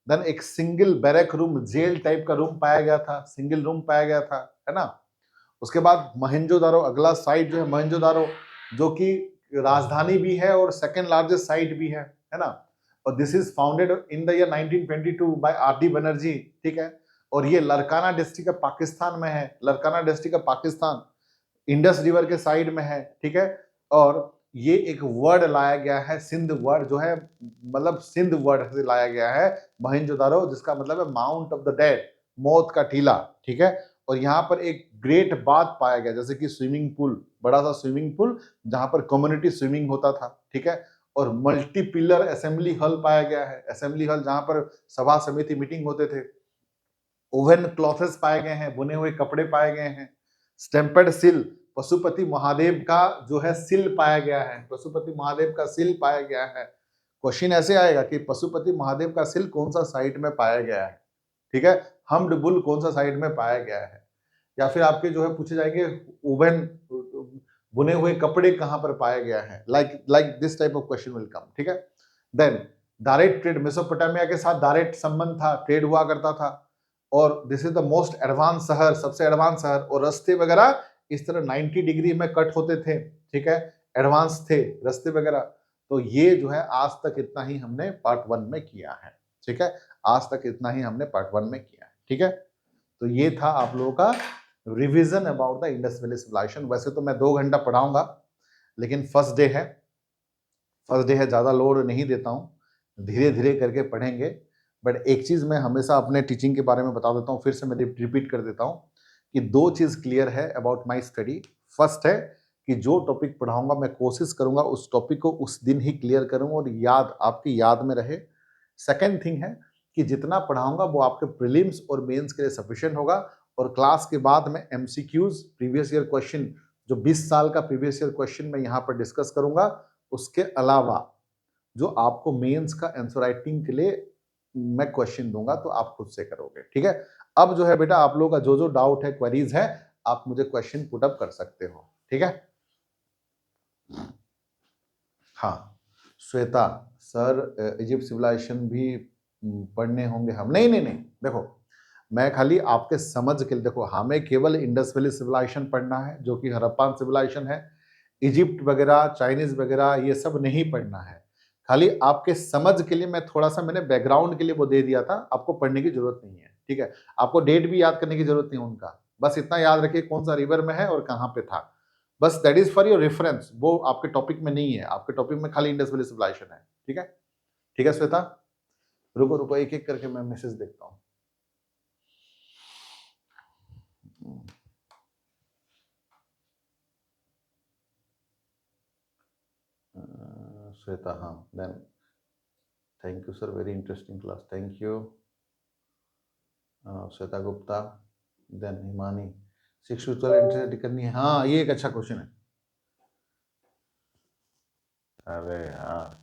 S1: देन एक single barrack room, jail type का रूम पाया गया था, सिंगल रूम पाया गया था, है ना। उसके बाद मोहनजोदारो, अगला साइट जो है मोहनजोदारो, जो कि राजधानी भी है और सेकंड लार्जेस्ट साइट भी है ना। और this is founded in the year 1922 by R D. Banerjee, ठीक है। और ये लरकाना डिस्ट्रिक्ट ऑफ पाकिस्तान में है, Larkana district of Pakistan, Indus river के साइड में है, ठीक है। और ये एक वर्ड लाया गया है, सिंध वर्ड जो है, मतलब सिंध वर्ड से लाया गया है मोहनजोदारो, जिसका मतलब है माउंट ऑफ द डेड, मौत का टीला, ठीक है। और यहाँ पर एक ग्रेट बाथ पाया गया, जैसे कि स्विमिंग पूल, बड़ा सा स्विमिंग पूल जहां पर कम्युनिटी स्विमिंग होता था, ठीक है। और मल्टी पिलर असेंबली हॉल पाया गया है, असेंबली हॉल जहां पर सभा समिति मीटिंग होते थे। ओवन क्लॉथेस पाए गए हैं, बुने हुए कपड़े पाए गए हैं। स्टेम्पेड सिल, पशुपति महादेव का जो है सिल पाया गया है, पशुपति महादेव का सिल पाया गया है। क्वेश्चन ऐसे आएगा कि पशुपति महादेव का सिल कौन सा साइट में पाया गया है, ठीक है। हमड बुल कौन सा साइट में पाया गया है, या फिर आपके जो है पूछे जाएंगे ओवन, बुने हुए कपड़े कहां पर पाया गया है, like this type of question will come, ठीक है। देन डायरेक्ट ट्रेड, मेसोपोटामिया के साथ डायरेक्ट संबंध था, ट्रेड हुआ करता था। और this is the most advance शहर, सबसे एडवांस शहर, और रास्ते वगैरह इस तरह 90 डिग्री में कट होते थे, ठीक है, एडवांस थे रास्ते वगैरह। तो ये जो है आज तक इतना ही हमने पार्ट 1 में किया है, ठीक है, आज तक इतना ही हमने पार्ट 1 में किया है, ठीक है। तो ये था आप लोगों का revision about the Indus valley civilization. वैसे तो मैं 2 घंटा पढ़ाऊंगा, लेकिन फर्स्ट डे है, ज्यादा लोड नहीं देता हूँ, धीरे धीरे करके पढ़ेंगे। बट एक चीज मैं हमेशा अपने टीचिंग के बारे में बता देता हूँ, फिर से मैं रिपीट कर देता हूँ कि 2 चीज क्लियर है अबाउट माय स्टडी। फर्स्ट है कि जो टॉपिक पढ़ाऊंगा मैं कोशिश करूंगा उस टॉपिक को उस दिन ही क्लियर करूं और याद, आपकी याद में रहे। सेकेंड थिंग है कि जितना पढ़ाऊंगा वो आपके प्रीलिम्स और मेंस के लिए सफिशिएंट होगा, और क्लास के बाद में एमसीक्यूज प्रीवियस ईयर क्वेश्चन, जो 20 साल का प्रीवियस ईयर क्वेश्चन मैं यहाँ पर डिस्कस करूंगा। उसके अलावा जो आपको मेंस का आंसर राइटिंग के लिए मैं क्वेश्चन दूंगा, तो आप खुद से करोगे, ठीक है। अब जो है बेटा, आप लोगों का जो जो डाउट है, क्वेरीज है, आप मुझे क्वेश्चन पुट अप कर सकते हो, ठीक है। हाँ श्वेता सर, इजिप्ट सिविलाइजेशन भी पढ़ने होंगे हम? नहीं नहीं नहीं, देखो मैं खाली आपके समझ के लिए, देखो हमें केवल इंडस वैली सिविलाइजेशन पढ़ना है जो कि हड़प्पन सिविलाइजेशन है। इजिप्ट वगैरह, चाइनीज वगैरह ये सब नहीं पढ़ना है। खाली आपके समझ के लिए मैं थोड़ा सा, मैंने बैकग्राउंड के लिए वो दे दिया था, आपको पढ़ने की जरूरत नहीं है, ठीक है। आपको डेट भी याद करने की जरूरत नहीं उनका, बस इतना याद रखिए कौन सा रिवर में है और कहाँ पे था, बस that is for your reference. वो आपके टॉपिक में नहीं है, आपके टॉपिक में खाली इंडस वैली सिविलाइजेशन है, ठीक है। ठीक है श्वेता, रुको रुको, एक एक करके मैं मैसेज देखता हूँ। श्वेता, हाँ then thank you sir, very interesting class, thank you. Shweta Gupta, then Himani, 6 to 12 entry करनी है, हाँ ये एक अच्छा क्वेश्चन है। अरे यार